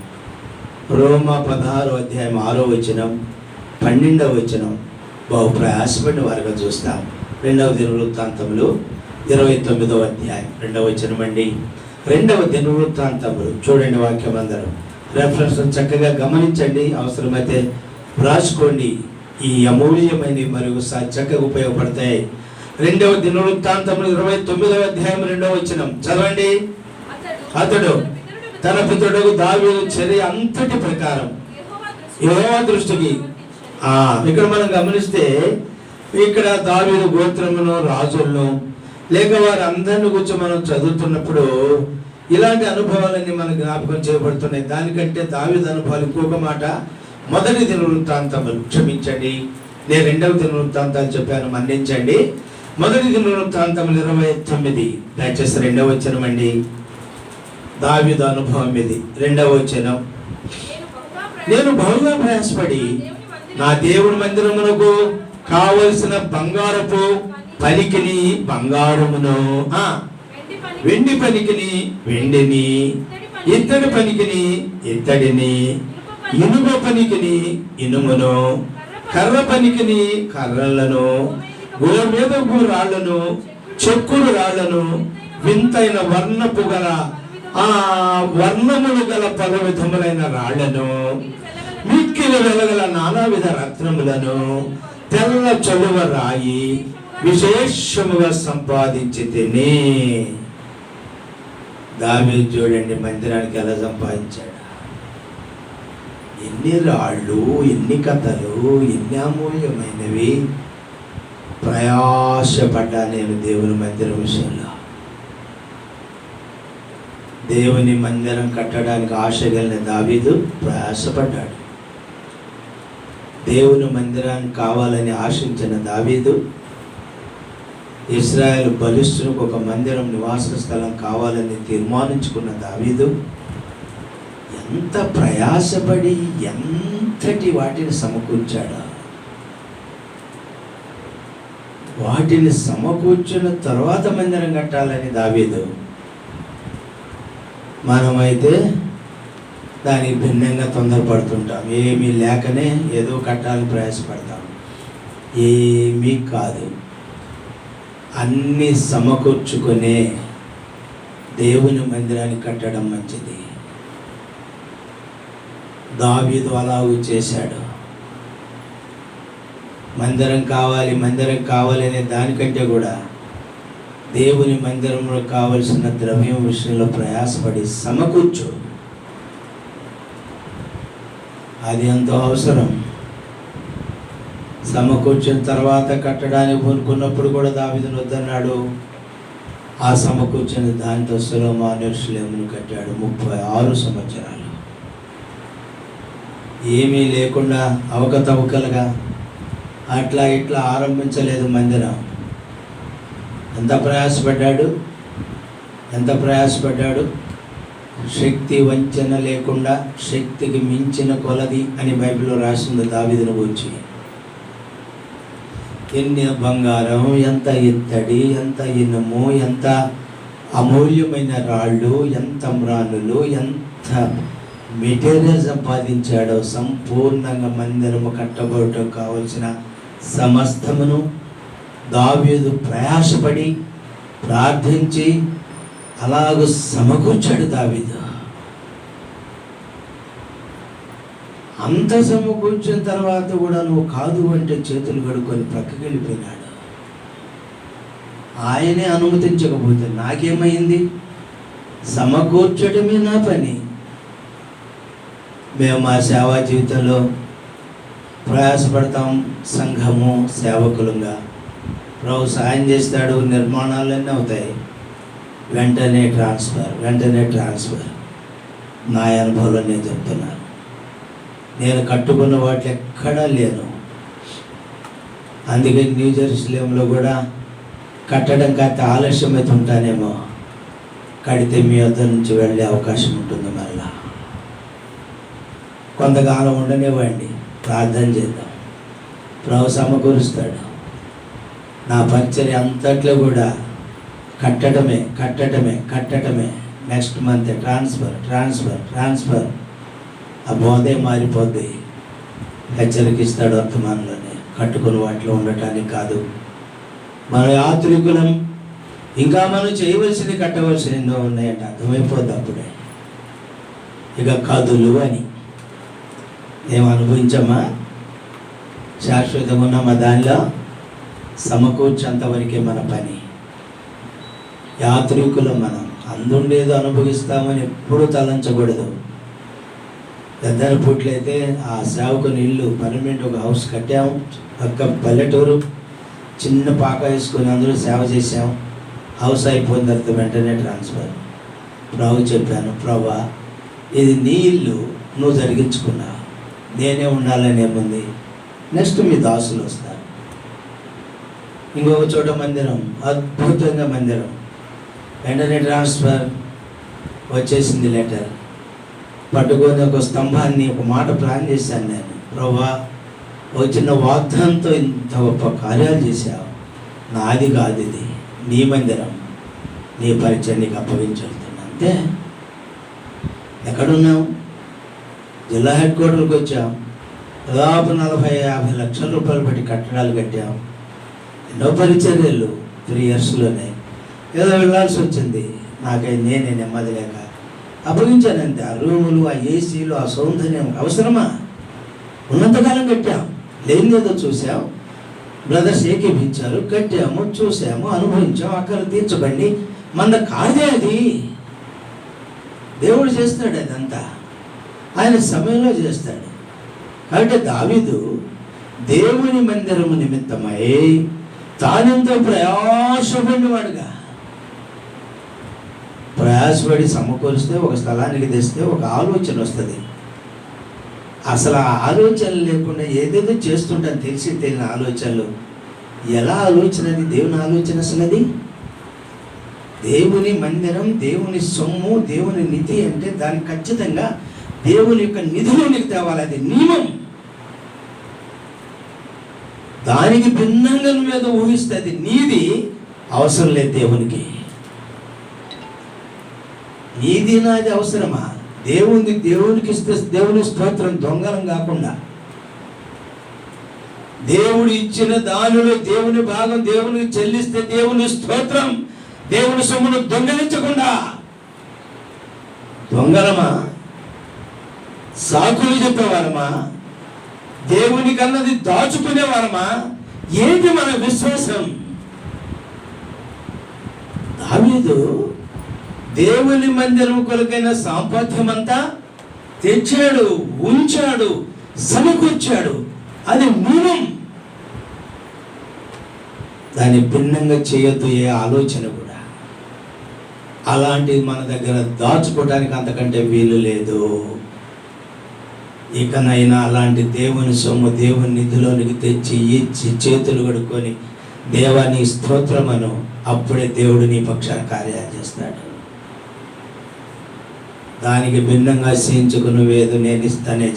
రోమా 16వ అధ్యాయం 6వ వచనం 12వ వచనం బహు ప్రయాసపడిన వారిగా చూస్తాం. 2వ దినవృత్తాంతములు 29వ అధ్యాయం 2వ వచనం అండి. 2వ దినవృత్తాంతములు చూడండి. వాక్యం అందరూ రెఫరెన్స్ చక్కగా గమనించండి. అవసరమైతే రాసుకోండి. ఈ అమూల్యమైన మరొకసారి చక్కగా ఉపయోగపడతాయి. 2వ దినవృత్తాంతములు 29వ అధ్యాయం 2వ వచనం చదవండి. అతడు తన పితరుడు దావీదు చర్య అంతటి ప్రకారం యెహోవా దృష్టికి, ఇక్కడ మనం గమనిస్తే ఇక్కడ దావీదు గోత్రమును, రాజులను, లేక వారి అందరిని గురించి మనం చదువుతున్నప్పుడు ఇలాంటి అనుభవాలన్నీ మనకు జ్ఞాపకం చేయబడుతున్నాయి. దానికంటే దావీదు అనుభవాలు ఇంకొక మాట. మొదటి దినవృత్తాంతములు, క్షమించండి నేను 2వ దినవృత్తాంతాలు చెప్పాను, మన్నించండి. మొదటి దినవృత్తాంతములు 29 దయచేసి 2వ వచనం అండి. దావీదు అనుభవం ఇది. 2వ వచనం, నేను బహుగా ప్రయాసపడి నా దేవుని మందిరమునకు కావలసిన బంగారపు పనికిని బంగారమును, వెండి పనికిని వెండిని, ఇత్తడి పనికిని ఇత్తడిని, ఇనుప పనికిని ఇనుమును, కర్ర పనికిని కర్రలను, గోమేదపు రాళ్లను, చెక్కుడు రాళ్లను, వింతైన వర్ణపు గల వర్ణములు గల పల విధములైన రాళ్లను, మిక్కిలి వెలగల నానావిధ రత్నములను, తెల్ల చలువ రాయి విశేషముగా సంపాదించి తిని. దావీదు చూడండి మందిరానికి ఎలా సంపాదించాడు. ఎన్ని రాళ్ళు, ఎన్ని కథలు, ఎన్ని అమూల్యమైనవి. ప్రయాసపడ్డా నేను దేవుని మందిరం విషయంలో. దేవుని మందిరం కట్టడానికి ఆశ కలిగిన దావీదు ప్రయాసపడ్డాడు. దేవుని మందిరాన్ని కావాలని ఆశించిన దావీదు, ఇశ్రాయేలు బలిష్ఠునికి ఒక మందిరం, నివాస స్థలం కావాలని తీర్మానించుకున్న దావీదు ఎంత ప్రయాసపడి ఎంతటి వాటిని సమకూర్చాడు. వాటిని సమకూర్చిన తర్వాత మందిరం కట్టాలని దావీదు. మనమైతే దానికి భిన్నంగా తొందరపడుతుంటాం. ఏమీ లేకనే ఏదో కట్టాలని ప్రయాసపడతాం. ఏమీ కాదు, అన్నీ సమకూర్చుకునే దేవుని మందిరాన్ని కట్టడం మంచిది. దావీదు అలాగూ చేశాడు. మందిరం కావాలి అనే దానికంటే కూడా దేవుని మందిరంలో కావలసిన ద్రవ్యం విషయంలో ప్రయాసపడి సమకూర్చు. అది ఎంతో అవసరం. సమకూర్చిన తర్వాత కట్టడానికి పూనుకున్నప్పుడు కూడా దావీదును వద్దన్నాడు. ఆ సమకూర్చిన దానితో సొలొమోను యెరూషలేమును కట్టాడు 36 సంవత్సరాలు. ఏమీ లేకుండా అవకతవకలుగా అట్లా ఇట్లా ఆరంభించలేదు మందిరం. ఎంత ప్రయాసపడ్డాడు. శక్తి వంచన లేకుండా శక్తికి మించిన కొలది అని బైబిల్లో రాసింది దావీదును గురించి. ఎన్ని బంగారం, ఎంత ఇత్తడి, ఎంత ఇనుము, ఎంత అమూల్యమైన రాళ్ళు, ఎంత మ్రాణులు, ఎంత మెటీరియల్ సంపాదించాడో. సంపూర్ణంగా మందిరము కట్టబడటం కావలసిన సమస్తమును దావీదు ప్రయాసపడి ప్రార్థించి అలాగూ సమకూర్చాడు దావీదు. అంత సమకూర్చిన తర్వాత కూడా నువ్వు కాదు అంటే చేతులు కడుక్కొని ప్రక్కకి వెళ్ళిపోయినాడు. ఆయనే అనుమతించకపోతే నాకేమైంది? సమకూర్చడమే నా పని. మేము మా సేవా జీవితంలో ప్రయాసపడతాం, సంఘము సేవకులుగా. ప్రభు సాయం చేస్తాడు, నిర్మాణాలన్నీ అవుతాయి. వెంటనే ట్రాన్స్ఫర్. నా అనుభవంలో నేను చెప్తున్నాను. నేను కట్టుకున్న వాటి ఎక్కడా లేను. అందుకే న్యూ జెరూసలేంలో కూడా కట్టడం కాస్త ఆలస్యమైతే ఉంటానేమో, కడితే మీ వద్ద నుంచి వెళ్ళే అవకాశం ఉంటుంది. మళ్ళా కొంతకాలం ఉండనివ్వండి, ప్రార్థన చేద్దాం, ప్రభు సమకూరుస్తాడు. నా పరిచర్య అంతట్లో కూడా కట్టడమే. Next month transfer. ఆ బోధే మారిపోద్ది. హెచ్చరికిస్తాడు వర్తమానంలోనే. కట్టుకుని వాటిలో ఉండటానికి కాదు. మన యాత్రికులం ఇంకా మనం చేయవలసింది, కట్టవలసినవి ఎన్నో ఉన్నాయంటే అర్థమైపోద్ది అప్పుడే. ఇక కదులు అని మేము అనుభవించామా? శాశ్వతంగా ఉన్నామా? దానిలో సమకూర్చేంతవరకే మన పని. యాత్రికులం మనం. అందుండేదో అనుభవిస్తామని ఎప్పుడూ తలంచకూడదు. పెద్దల పూట్లయితే ఆ సేవకుని ఇల్లు పర్మనెంట్ ఒక హౌస్ కట్టాము. పక్క పల్లెటూరు, చిన్న పాక వేసుకొని అందులో సేవ చేసాం. హౌస్ అయిపోయిన తర్వాత వెంటనే ట్రాన్స్ఫర్. ప్రభు చెప్పాను, ప్రభా ఇది నీ ఇల్లు, నువ్వు జరిగించుకున్నావు, నేనే ఉండాలని ఏముంది, నెక్స్ట్ మీ దాసులు వస్తారు. ఇంకొక చోట మందిరం, అద్భుతంగా మందిరం, వెంటనే ట్రాన్స్ఫర్. వచ్చేసింది లెటర్. పట్టుకొని ఒక స్తంభాన్ని, ఒక మాట ప్లాన్ చేశాను నేను. ప్రభా వచ్చిన వాగ్దానంతో ఇంత గొప్ప కార్యాలు చేశావు, నాది కాదు, ఇది నీ మందిరం, నీ పరిచయం నీకు అప్పగించగలుగుతున్నా. అంతే. ఎక్కడున్నాం? జిల్లా హెడ్ క్వార్టర్కి వచ్చాం. దాదాపు 40-50 లక్షల రూపాయలు పెట్టి కట్టడాలు కట్టాం. ఎన్నో పరిచర్యలు 3 yearsలోనే. ఏదో వెళ్ళాల్సి వచ్చింది. నాకైతే నేనే నెమ్మది లేక అప్పగించానంతే. ఆ రూములు, ఆ ఏసీలు, ఆ సౌందర్యం అవసరమా? ఉన్నంతకాలం కట్టాం, లేనిదేదో చూసాం. బ్రదర్స్ ఏకీపించారు, కట్టాము, చూసాము, అనుభవించాము, అక్కడ తీర్చబండి మన కాదే. అది దేవుడు చేస్తాడు, అదంతా ఆయన సమయంలో చేస్తాడు. కాబట్టి దావీదు దేవుని మందిరము నిమిత్తమై తానెంతో ప్రయాసపడినవాడుగా, ప్రయాసపడి సమకూరిస్తే, ఒక స్థలానికి తెస్తే ఒక ఆలోచన వస్తుంది. అసలు ఆ ఆలోచన లేకుండా ఏదేదో చేస్తుంటాను, తెలిసి తెలియని ఆలోచనలు. ఎలా ఆలోచన? అది దేవుని ఆలోచన. అసలు అది దేవుని మందిరం, దేవుని సొమ్ము, దేవుని నిధి అంటే దాన్ని ఖచ్చితంగా దేవుని యొక్క నిధిలోనికి తేవాలి. అది నియమం. దానికి భిన్నంగా నువ్వేదో ఊహిస్తే అది నీది అవసరం లేదు. నీది నాది అవసరమా? దేవునికి ఇస్తే దేవుని స్తోత్రం, దొంగలం కాకుండా. దేవుడు ఇచ్చిన దానిలో దేవుని భాగం దేవునికి చెల్లిస్తే దేవుని స్తోత్రం, దేవుని సొమ్మును దొంగలించకుండా. దొంగలమా? సాకులు చెప్పేవారమా? దేవునికి అన్నది దాచుకునేవారమా? ఏంటి మన విశ్వాసం? దావీదు దేవుని మందిరం కొరకైన సాంపత్యం అంతా తెచ్చాడు, ఉంచాడు, సమకూర్చాడు. అది మూలం. దాన్ని భిన్నంగా చేయొద్దు ఏ ఆలోచన కూడా. అలాంటిది మన దగ్గర దాచుకోవడానికి అంతకంటే వీలు లేదు. ఇకనైనా అలాంటి దేవుని సొమ్ము దేవుని నిధిలోనికి తెచ్చి ఇచ్చి చేతులు కడుక్కొని దేవాని స్తోత్రమను, అప్పుడే దేవుడు నీ పక్షాన కార్యాలు చేస్తాడు. దానికి భిన్నంగా సీయించుకు నువ్వేదో నేను ఇస్తానే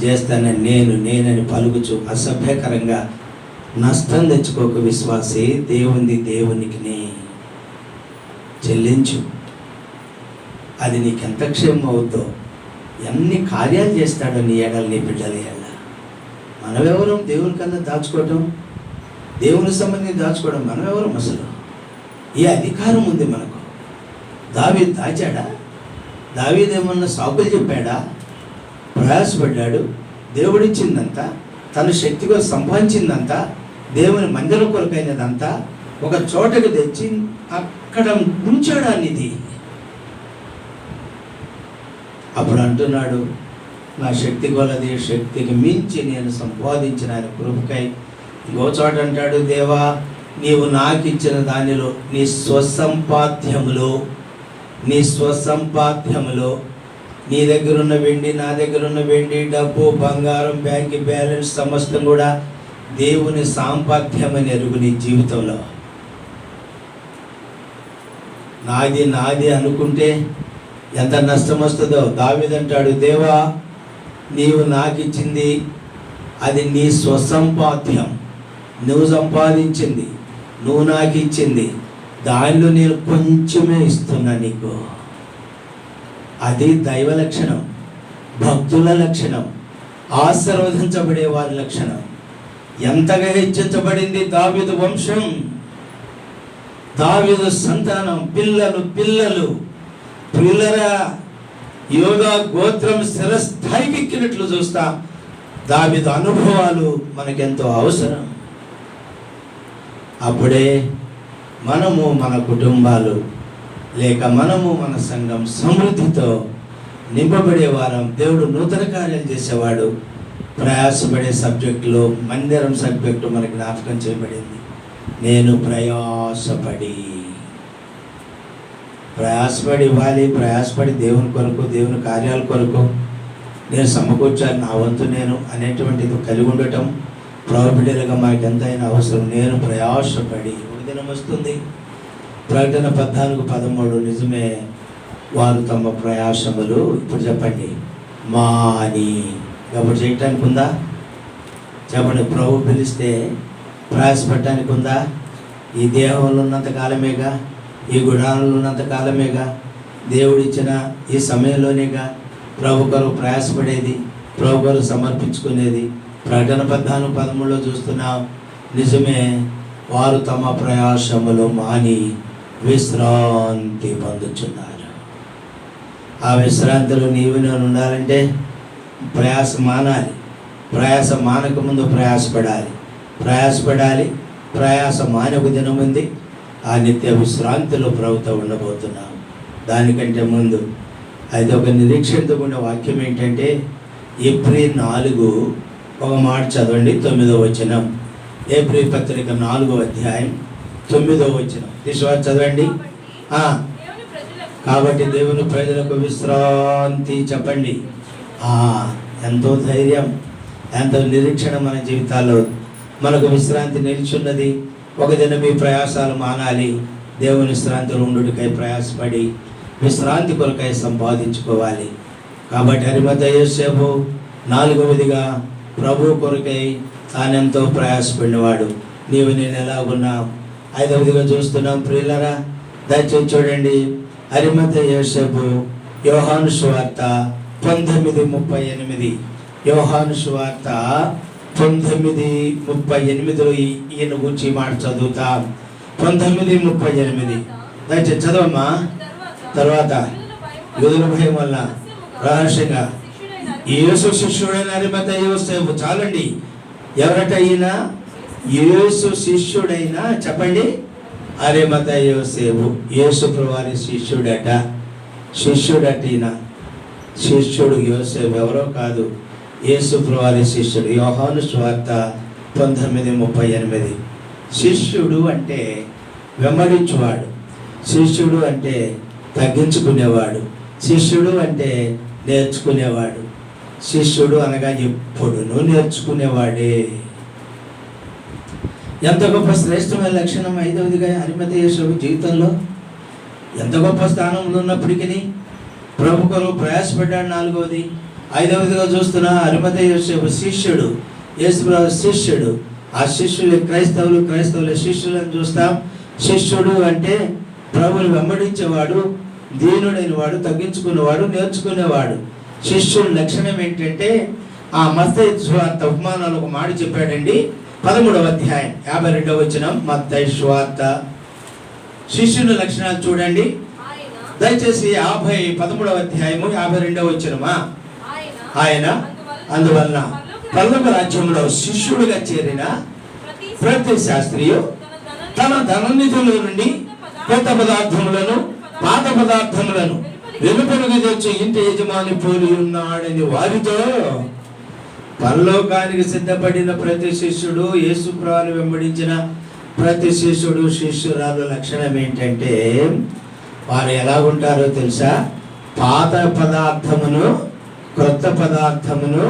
చేస్తానని నేనని పలుకుచు అసభ్యకరంగా నష్టం తెచ్చుకోక విశ్వాసి, దేవునికి చెల్లించు. అది నీకెంత క్షేమం అవుద్దో, ఎన్ని కార్యాలు చేస్తాడో నీ ఏడాలి, నీ బిడ్డల ఏళ్ళ. మనమెవరం దేవుని కన్నా దాచుకోవటం, దేవుని సంబంధించి దాచుకోవడం మనమెవరం? అసలు ఈ అధికారం ఉంది మనకు. దావీదు దాచాడా? దావీదు ఏమన్నా సాకులు చెప్పాడా? ప్రయాసపడ్డాడు. దేవుడిచ్చిందంతా, తన శక్తిగా సంపాదించిందంతా, దేవుని మందిరం కొరకైనదంతా ఒక చోటకి తెచ్చి అక్కడ ఉంచాడు అనేది. అప్పుడు అంటున్నాడు, నా శక్తి కొలది, శక్తికి మించి నేను సంపాదించిన ఆయన కృపకై. ఇంకో చోట అంటాడు, దేవా నీవు నాకు ఇచ్చిన దానిలో నీ స్వసంపాద్యములో నీ దగ్గర ఉన్న వెండి, నా దగ్గర ఉన్న వెండి, డబ్బు, బంగారం, బ్యాంక్ బ్యాలెన్స్ సమస్తం కూడా దేవుని సాంపాద్యమని ఎరుగు. నీ జీవితంలో నాది అనుకుంటే ఎంత నష్టం వస్తుందో. దావీదు అంటాడు, దేవా నీవు నాకు ఇచ్చింది అది నీ స్వసంపాద్యం, నువ్వు సంపాదించింది, నువ్వు నాకు ఇచ్చింది, దానిలో నేను కొంచెమే ఇస్తున్నా నీకు. అది దైవ లక్షణం, భక్తుల లక్షణం, ఆశీర్వదించబడే వారి లక్షణం. ఎంతగా హెచ్చించబడింది దావీదు వంశం, దావీదు సంతానం, పిల్లలు యోగా గోత్రం స్థిరస్థాయికి ఎక్కినట్లు చూస్తా. దావీదు అనుభవాలు మనకెంతో అవసరం. అప్పుడే మనము మన కుటుంబాలు లేక మనము మన సంఘం సమృద్ధితో నింపబడే వారం. దేవుడు నూతన కార్యాలు చేసేవాడు. ప్రయాసపడే సబ్జెక్టులో మందిరం సబ్జెక్టు మనకి జ్ఞాపకం చేయబడింది. నేను ప్రయాసపడి ఇవ్వాలి, ప్రయాసపడి దేవుని కొరకు, దేవుని కార్యాల కొరకు నేను సమకూర్చాలి, నా వంతు నేను అనేటువంటిది కలిగి ఉండటం ప్రభుబిడ్డలుగా మనకి ఎంతైనా అవసరం. నేను ప్రయాసపడి, ఒక దినం వస్తుంది. ప్రకటన 14:13 నిజమే, వారు తమ ప్రయాసములు, ఇప్పుడు చెప్పండి, మాని. కాబట్టి చేయటానికి ఉందా? చెప్పండి. ప్రభు పిలిస్తే ప్రయాసపడటానికి ఉందా? ఈ దేహంలో ఉన్నంత కాలమేగా, ఈ గుడారంలో ఉన్నంత కాలమేగా, దేవుడిచ్చిన ఈ సమయంలోనేగా ప్రభు కొరకు ప్రయాసపడేది, ప్రభు కొరకు సమర్పించుకునేది. ప్రకటన 14:13 చూస్తున్నాం. నిజమే, వారు తమ ప్రయాసములు మాని విశ్రాంతి పొందుచున్నారు. ఆ విశ్రాంతిలో నీవు నేను ఉండాలంటే ప్రయాస మానాలి. ప్రయాస మానక ముందు ప్రయాసపడాలి. ప్రయాస మానకు దినం ఉంది. ఆ నిత్య విశ్రాంతిలో ప్రభుత్వం ఉండబోతున్నాం. దానికంటే ముందు అయితే ఒక నిరీక్షణతో ఉన్న వాక్యం ఏంటంటే, ఏప్రిల్ 4 ఒక మాట చదవండి, 9వ వచనం. ఏప్రిల్ పత్రిక 4వ అధ్యాయం 9వ వచనం తీసుకుని చదవండి. కాబట్టి దేవుని ప్రజలకు విశ్రాంతి. చెప్పండి. ఎంతో ధైర్యం, ఎంతో నిరీక్షణ మన జీవితాల్లో. మనకు విశ్రాంతి నిలిచున్నది. ఒక దినం మీ ప్రయాసాలు మానాలి. దేవుని విశ్రాంతిలో ఉండుటకై ప్రయాసపడి విశ్రాంతి కొరకై సంపాదించుకోవాలి. కాబట్టి అరిమత యోసేపు 4వదిగా ప్రభు కొరకై తానెంతో ప్రయాసపడినవాడు. నీవు నేను ఎలా ఉన్నావు? 5వదిగా చూస్తున్నాం. ప్రియులరా, దయచేసి చూడండి. అరిమత యోసేపు యోహాను సువార్త 19:38. యోహాను సువార్త 19:38లో ఈయన గురించి మాట చదువుతా. 19:38 దయచేసి చదవమ్మా. తర్వాత యూదుల భయం వల్ల రహస్యంగా యేసు శిష్యుడైన అరిమత యోసేపు. చాలండి. ఎవరట ఈయన? యేసు శిష్యుడైన, చెప్పండి, అరిమత యోసేపు. యేసు ప్రభువారి శిష్యుడట. ఈయన శిష్యుడు యోసేపు ఎవరో కాదు, యేసు ప్రభువారి శిష్యుడు. యోహాను సువార్త 19:38. శిష్యుడు అంటే వెంబడించువాడు. శిష్యుడు అంటే తగ్గించుకునేవాడు, శిష్యుడు అంటే నేర్చుకునేవాడు, శిష్యుడు అనగా ఎప్పుడునూ నేర్చుకునేవాడే. ఎంత గొప్ప శ్రేష్టమైన లక్షణం. ఐదవదిగా అరిమతయ యోసేపు జీవితంలో ఎంత గొప్ప స్థానంలో ఉన్నప్పటికీ ప్రభు కొరకు ప్రయాసపడ్డాడు. నాలుగవది. ఐదవదిగా చూస్తున్న అరిమతయ యోసేపు శిష్యుడు, యేసుప్రభు శిష్యుడు. ఆ శిష్యులు క్రైస్తవుల శిష్యులను చూస్తాం. శిష్యుడు అంటే ప్రభుని వెంబడించేవాడు, దీనుడైన వాడు, తగ్గించుకునేవాడు, నేర్చుకునేవాడు. శిష్యుడి లక్షణం ఏంటంటే ఆ మత్తయి సువార్త ఉపమానాలు ఒక మాట చెప్పాడండి. 13వ అధ్యాయం 52వ వచనం మత్తయి సువార్త. శిష్యుని లక్షణాలు చూడండి దయచేసి. 13వ అధ్యాయము 52వ వచనమా. ఆయన అందువలన పరలోక రాజ్యంలో శిష్యుడిగా చేరిన ప్రతి శాస్త్రియు తన ధననిధుల నుండి కొత్త పదార్థములను పాత పదార్థములను వెలుపలుగా తెచ్చి ఇంటి యజమాని పోలి ఉన్నాడని వారితో. పరలోకానికి సిద్ధపడిన ప్రతి శిష్యుడు, యేసుప్రభువుని వెంబడించిన ప్రతి శిష్యుడు, శిష్యురాలు లక్షణం ఏంటంటే వారు ఎలా ఉంటారో తెలుసా? పాత పదార్థమును క్రొత్త పదార్థమును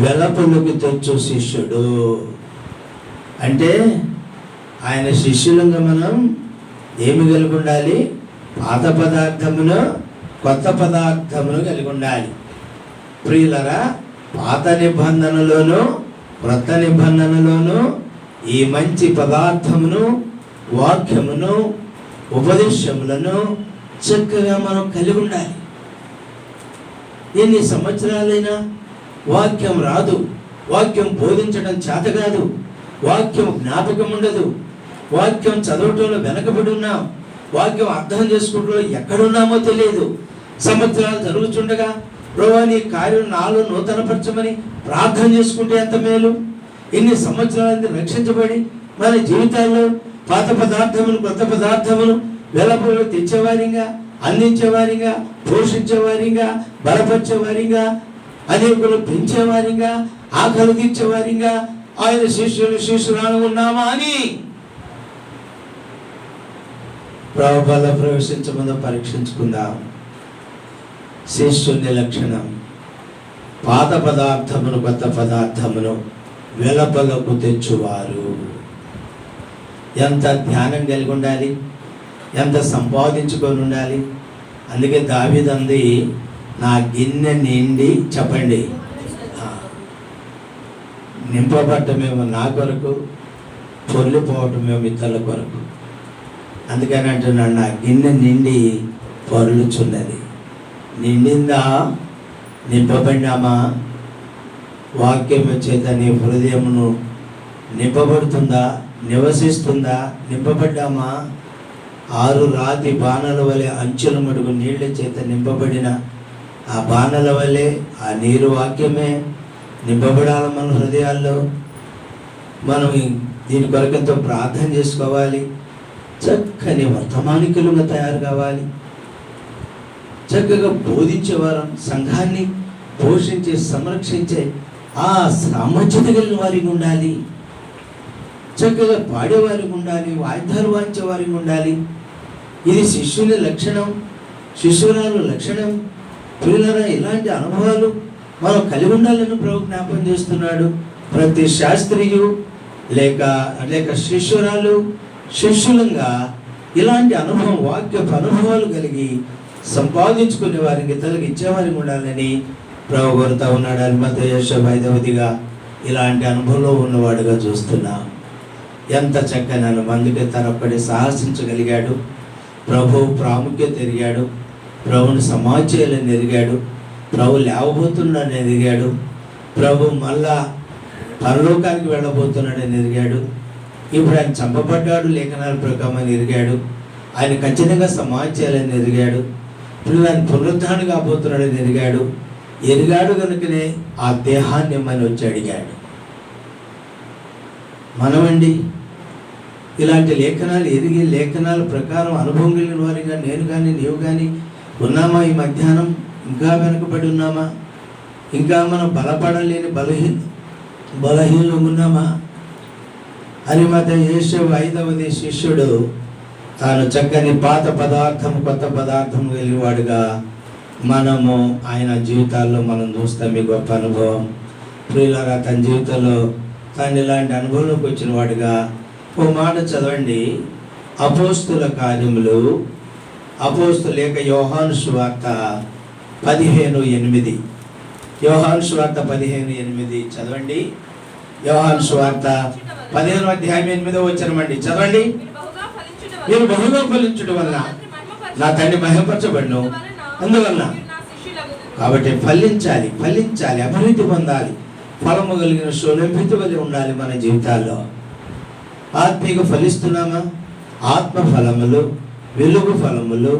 వెలుపలికి తెచ్చు శిష్యుడు. అంటే ఆయన శిష్యులుగా మనం ఏమి కలిగి ఉండాలి? పాత పదార్థమును కొత్త పదార్థమును కలిగి ఉండాలి. ప్రియులరా, పాత నిబంధనలోను క్రొత్త నిబంధనలోను ఈ మంచి పదార్థమును, వాక్యమును, ఉపదేశములను చక్కగా మనం కలిగి ఉండాలి. ఎన్ని సంవత్సరాలైనా వాక్యం రాదు, వాక్యం బోధించడం చేత కాదు, వాక్యం జ్ఞాపకం ఉండదు, వాక్యం చదవటంలో వెనకబడి ఉన్నాం, వాక్యం అర్థం చేసుకుంటూ ఎక్కడున్నామో తెలియదు. సంవత్సరాలు జరుగుతుండగా ప్రభువా నీ కార్యం నాలో నూతనపరచమని ప్రార్థన చేసుకుంటే ఎంత మేలు. ఎన్ని సంవత్సరాలు రక్షించబడి మన జీవితాల్లో పాత పదార్థములు కొత్త పదార్థములు వెలపలు తెచ్చేవారిగా, అందించేవారిగా, పోషించేవారిగా, బలపరిచేవారిగా, అనేకులు పెంచేవారిగా, ఆకలి తీర్చేవారిగా ఆయన శిష్యురాలు ఉన్నామా అని ప్రభువులో ప్రవేశించముందు పరీక్షించుకుందాం. శిష్యుని లక్షణం పాత పదార్థమును కొత్త పదార్థమును వెలపలకు తెచ్చువారు. ఎంత ధ్యానం కలిగి ఉండాలి, ఎంత సంపాదించుకొని ఉండాలి. అందుకే దావీదు అంది, నా గిన్నె నిండి చెప్పండి నింపబట్టమేమో నా కొరకు, పొర్లిపోవటమేమో ఇతరుల కొరకు. అందుకని అంటున్నాడు, నా గిన్నె నిండి పొర్లుచున్నది. నిండిందా? నింపబడినామా? వాక్యము చేత నీ హృదయమును నింపబడుతుందా? నివసిస్తుందా? నింపబడ్డామా? 6 రాతి బాణల వలె అంచుల మడుగు నీళ్ల చేత నింపబడిన ఆ బాణల వలె ఆ నీరు వాక్యమే నింపబడాలి మన హృదయాల్లో. మనం దీని కొరకంతో ప్రార్థన చేసుకోవాలి. చక్కని వర్తమానికులుగా తయారు కావాలి. చక్కగా బోధించేవారు, సంఘాన్ని పోషించే సంరక్షించే ఆ సామర్థ్యత కలిగిన వారికి ఉండాలి. చక్కగా పాడేవారికి ఉండాలి, వాయిద్యాలు వాయించే వారికి ఉండాలి. ఇది శిష్యుని లక్షణం, శిష్యురాలు లక్షణం. పిల్లల ఇలాంటి అనుభవాలు మనం కలిగి ఉండాలని ప్రభు జ్ఞాపకం చేస్తున్నాడు. ప్రతి శాస్త్రియు లేక శిష్యురాలు శిష్యులంగా ఇలాంటి అనుభవం, వాక్యపు అనుభవాలు కలిగి సంపాదించుకునే వారికి తొలగించేవారికి ఉండాలని ప్రభు కోరుతా ఉన్నాడు. అరిమతయ యోసేపు 5వదిగా ఇలాంటి అనుభవంలో ఉన్నవాడుగా చూస్తున్నాం. ఎంత చక్కని అందుకే తనొక్కడే సాహసించగలిగాడు. ప్రభు ప్రాముఖ్యత ఎరిగాడు, ప్రభుని సమాచారాన్ని ఎరిగాడు, ప్రభు లేవబోతున్నాడని ఎరిగాడు, ప్రభు మళ్ళా పరలోకానికి వెళ్ళబోతున్నాడని ఎరిగాడు. ఇప్పుడు ఆయన చంపబడ్డాడు లేఖనాల ప్రకారం ఎరిగాడు. ఆయన ఖచ్చితంగా సమాచారాన్ని ఎరిగాడు. ఇప్పుడు ఆయన పునరుద్ధారణ కాబోతున్నాడని ఎరిగాడు కనుకనే ఆ దేహాన్ని ఇమ్మని వచ్చి అడిగాడు. మనమండి ఇలాంటి లేఖనాలు ఎరిగి లేఖనాల ప్రకారం అనుభవం కలిగిన వారిగా నేను కానీ నీవు కానీ ఉన్నామా? ఈ మధ్యాహ్నం ఇంకా వెనుకబడి ఉన్నామా? ఇంకా మనం బలపడలేని బలహీనం ఉన్నామా? అరిమతయ యోసేపు 5వది శిష్యుడు తాను చక్కని పాత పదార్థం కొత్త పదార్థం వెలివాడుగా మనము ఆయన జీవితాల్లో మనం చూస్తాం. ఈ గొప్ప అనుభవం ప్రియులారా, తన జీవితంలో తాను ఇలాంటి అనుభవంలోకి వచ్చిన వాడుగా ఓ మాట చదవండి. అపోస్తుల కార్యములు లేక యోహాను సువార్త 15:8. యోహాను సువార్త 15:8 చదవండి. యోహాను సువార్త 15:8 చదవండి. మీరు బహుగా ఫలించుట వల్ల నా తండ్రి మహిమపరచబడును. అందువల్ల కాబట్టి ఫలించాలి, అభివృద్ధి పొందాలి, ఫలము కలిగిన సోలంభితి వలె ఉండాలి మన జీవితాల్లో. ఆత్మీయ ఫలిస్తున్నామా? ఆత్మ ఫలములు, వెలుగు ఫలములు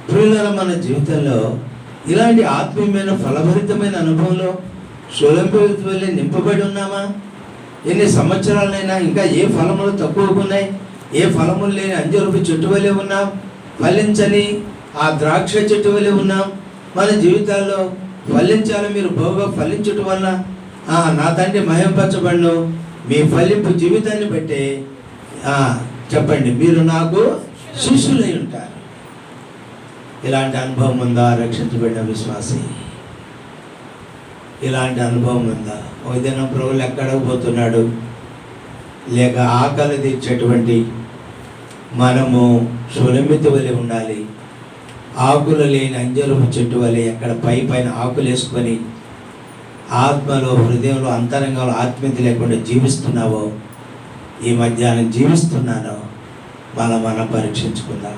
ప్రియులారా, మన జీవితంలో ఇలాంటి ఆత్మీయమైన ఫలభరితమైన అనుభవంలో సోలంభితి వలె నింపబడి ఉన్నామా? ఎన్ని సంవత్సరాలైనా ఇంకా ఏ ఫలములు తక్కువగా ఉన్నాయి? ఏ ఫలములు లేని అంజూరపు చెట్టు వలె ఉన్నాం, ఫలించని ఆ ద్రాక్ష చెట్టు వలె ఉన్నాం. మన జీవితాల్లో ఫలించాలి. మీరు బహుగా ఫలించటం వల్ల నా తండ్రి మహిమపరచబడును. మీ ఫలింపు జీవితాన్ని బట్టే చెప్పండి, మీరు నాకు శిష్యులై ఉంటారు. ఇలాంటి అనుభవం ఉందా రక్షించబడిన విశ్వాసి? ఇలాంటి అనుభవం ఉందా? ఒక దినం ప్రభువులు ఎక్కడికి పోతున్నాడు, లేక ఆకలి తీర్చేటువంటి మనము సొలమితి వలె ఉండాలి. ఆకులు లేని అంజరపు చెట్టు వలె ఎక్కడ పైన ఆకులు వేసుకొని ఆత్మలో, హృదయంలో, అంతరంగంలో ఆత్మీయత లేకుండా జీవిస్తున్నావో, ఈ మధ్యాహ్నం జీవిస్తున్నానో మనం పరీక్షించుకుందాం.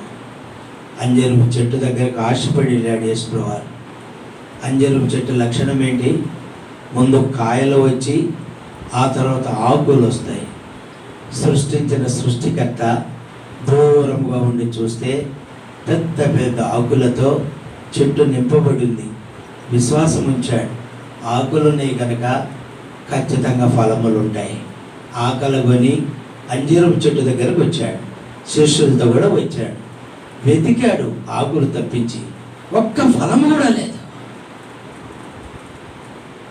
అంజరపు చెట్టు దగ్గరకు ఆశపడి వెళ్ళాడు యేసుప్రభువు. అంజరపు చెట్టు లక్షణం ఏంటి? ముందు కాయలు వచ్చి ఆ తర్వాత ఆకులు వస్తాయి. సృష్టించిన సృష్టికర్త దూరంగా ఉండి చూస్తే పెద్ద పెద్ద ఆకులతో చెట్టు నింపబడింది. విశ్వాసం ఉంచాడు. ఆకులున్నాయి కనుక ఖచ్చితంగా ఫలములు ఉంటాయి. ఆకలి కొని అంజీరపు చెట్టు దగ్గరకు వచ్చాడు. శిష్యులతో కూడా వచ్చాడు. వెతికాడు ఆకులు తప్పించి, ఒక్క ఫలము కూడా లేదు.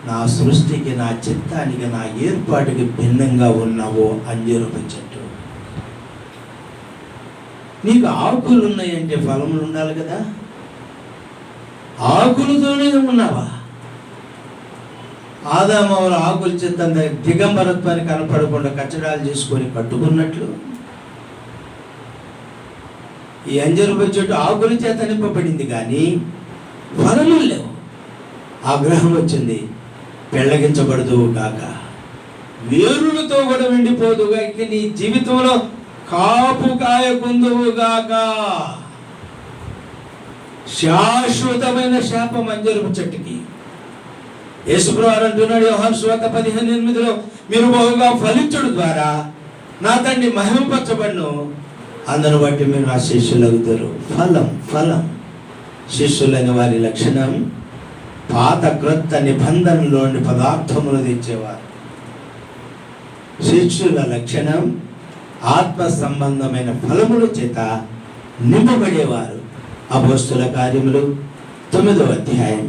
నా సృష్టికి, నా చిత్తానికి, నా ఏర్పాటుకి భిన్నంగా ఉన్నావో అంజూరపు చెట్టు. నీకు ఆకులు ఉన్నాయంటే ఫలములు ఉండాలి కదా. ఆకులతోనే ఉన్నావా? ఆదామవరు ఆకుల చిత్తం దిగంబరత్వాన్ని కనపడకుండా కచ్చడాలు చేసుకొని కట్టుకున్నట్లు ఈ అంజూరపు చెట్టు ఆకుల చేత నింపబడింది కానీ ఫలములు లేవు. ఆగ్రహం వచ్చింది. పెళ్ళగించబడదు గాక, వేరులతో కూడా వెండిపోదుగా, ఇక నీ జీవితంలో కాపు కాయకుందువుగాక. శాశ్వతమైన శాపం అంజూరపు చెట్టుకి. యేసుప్రభువు అంటున్నాడు యోహాను సువార్త 15:8, మీరు బహుగా ఫలించడం ద్వారా నా తండ్రి మహిమపరచబడును. అందును బట్టి మీరు నా శిష్యులు అవుతారు. ఫలం శిష్యులని వారి లక్షణం పాత క్రొత్త నిబంధనలోని పదార్థములు తెచ్చేవారు. శిష్యుల లక్షణం ఆత్మ సంబంధమైన ఫలముల చేత నింపబడేవారు. అపోస్తుల కార్యములు 9వ అధ్యాయం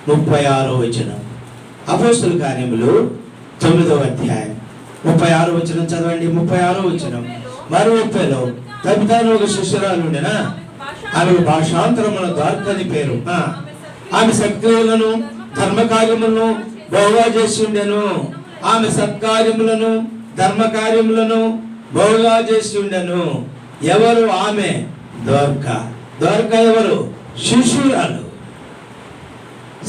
36వ వచనం. అపోస్తుల కార్యములు 9వ అధ్యాయం 36వ వచనం చదవండి. 36వ వచనం. మరో ఉప్పేలో తబితాను ఒక శిష్యురాలు ఉండెనా, ఆమెకు భాషాంతరమున దొరకని పేరు. ఆమె సత్క్రియలను ధర్మకార్యములను బహుగా చేసి ఉండెను. ఆమె సత్కార్యములను ధర్మకార్యములను బహుగా చేసి ఉండెను. ఎవరు ఆమె? దొరక ఎవరు? శిష్యురాలు.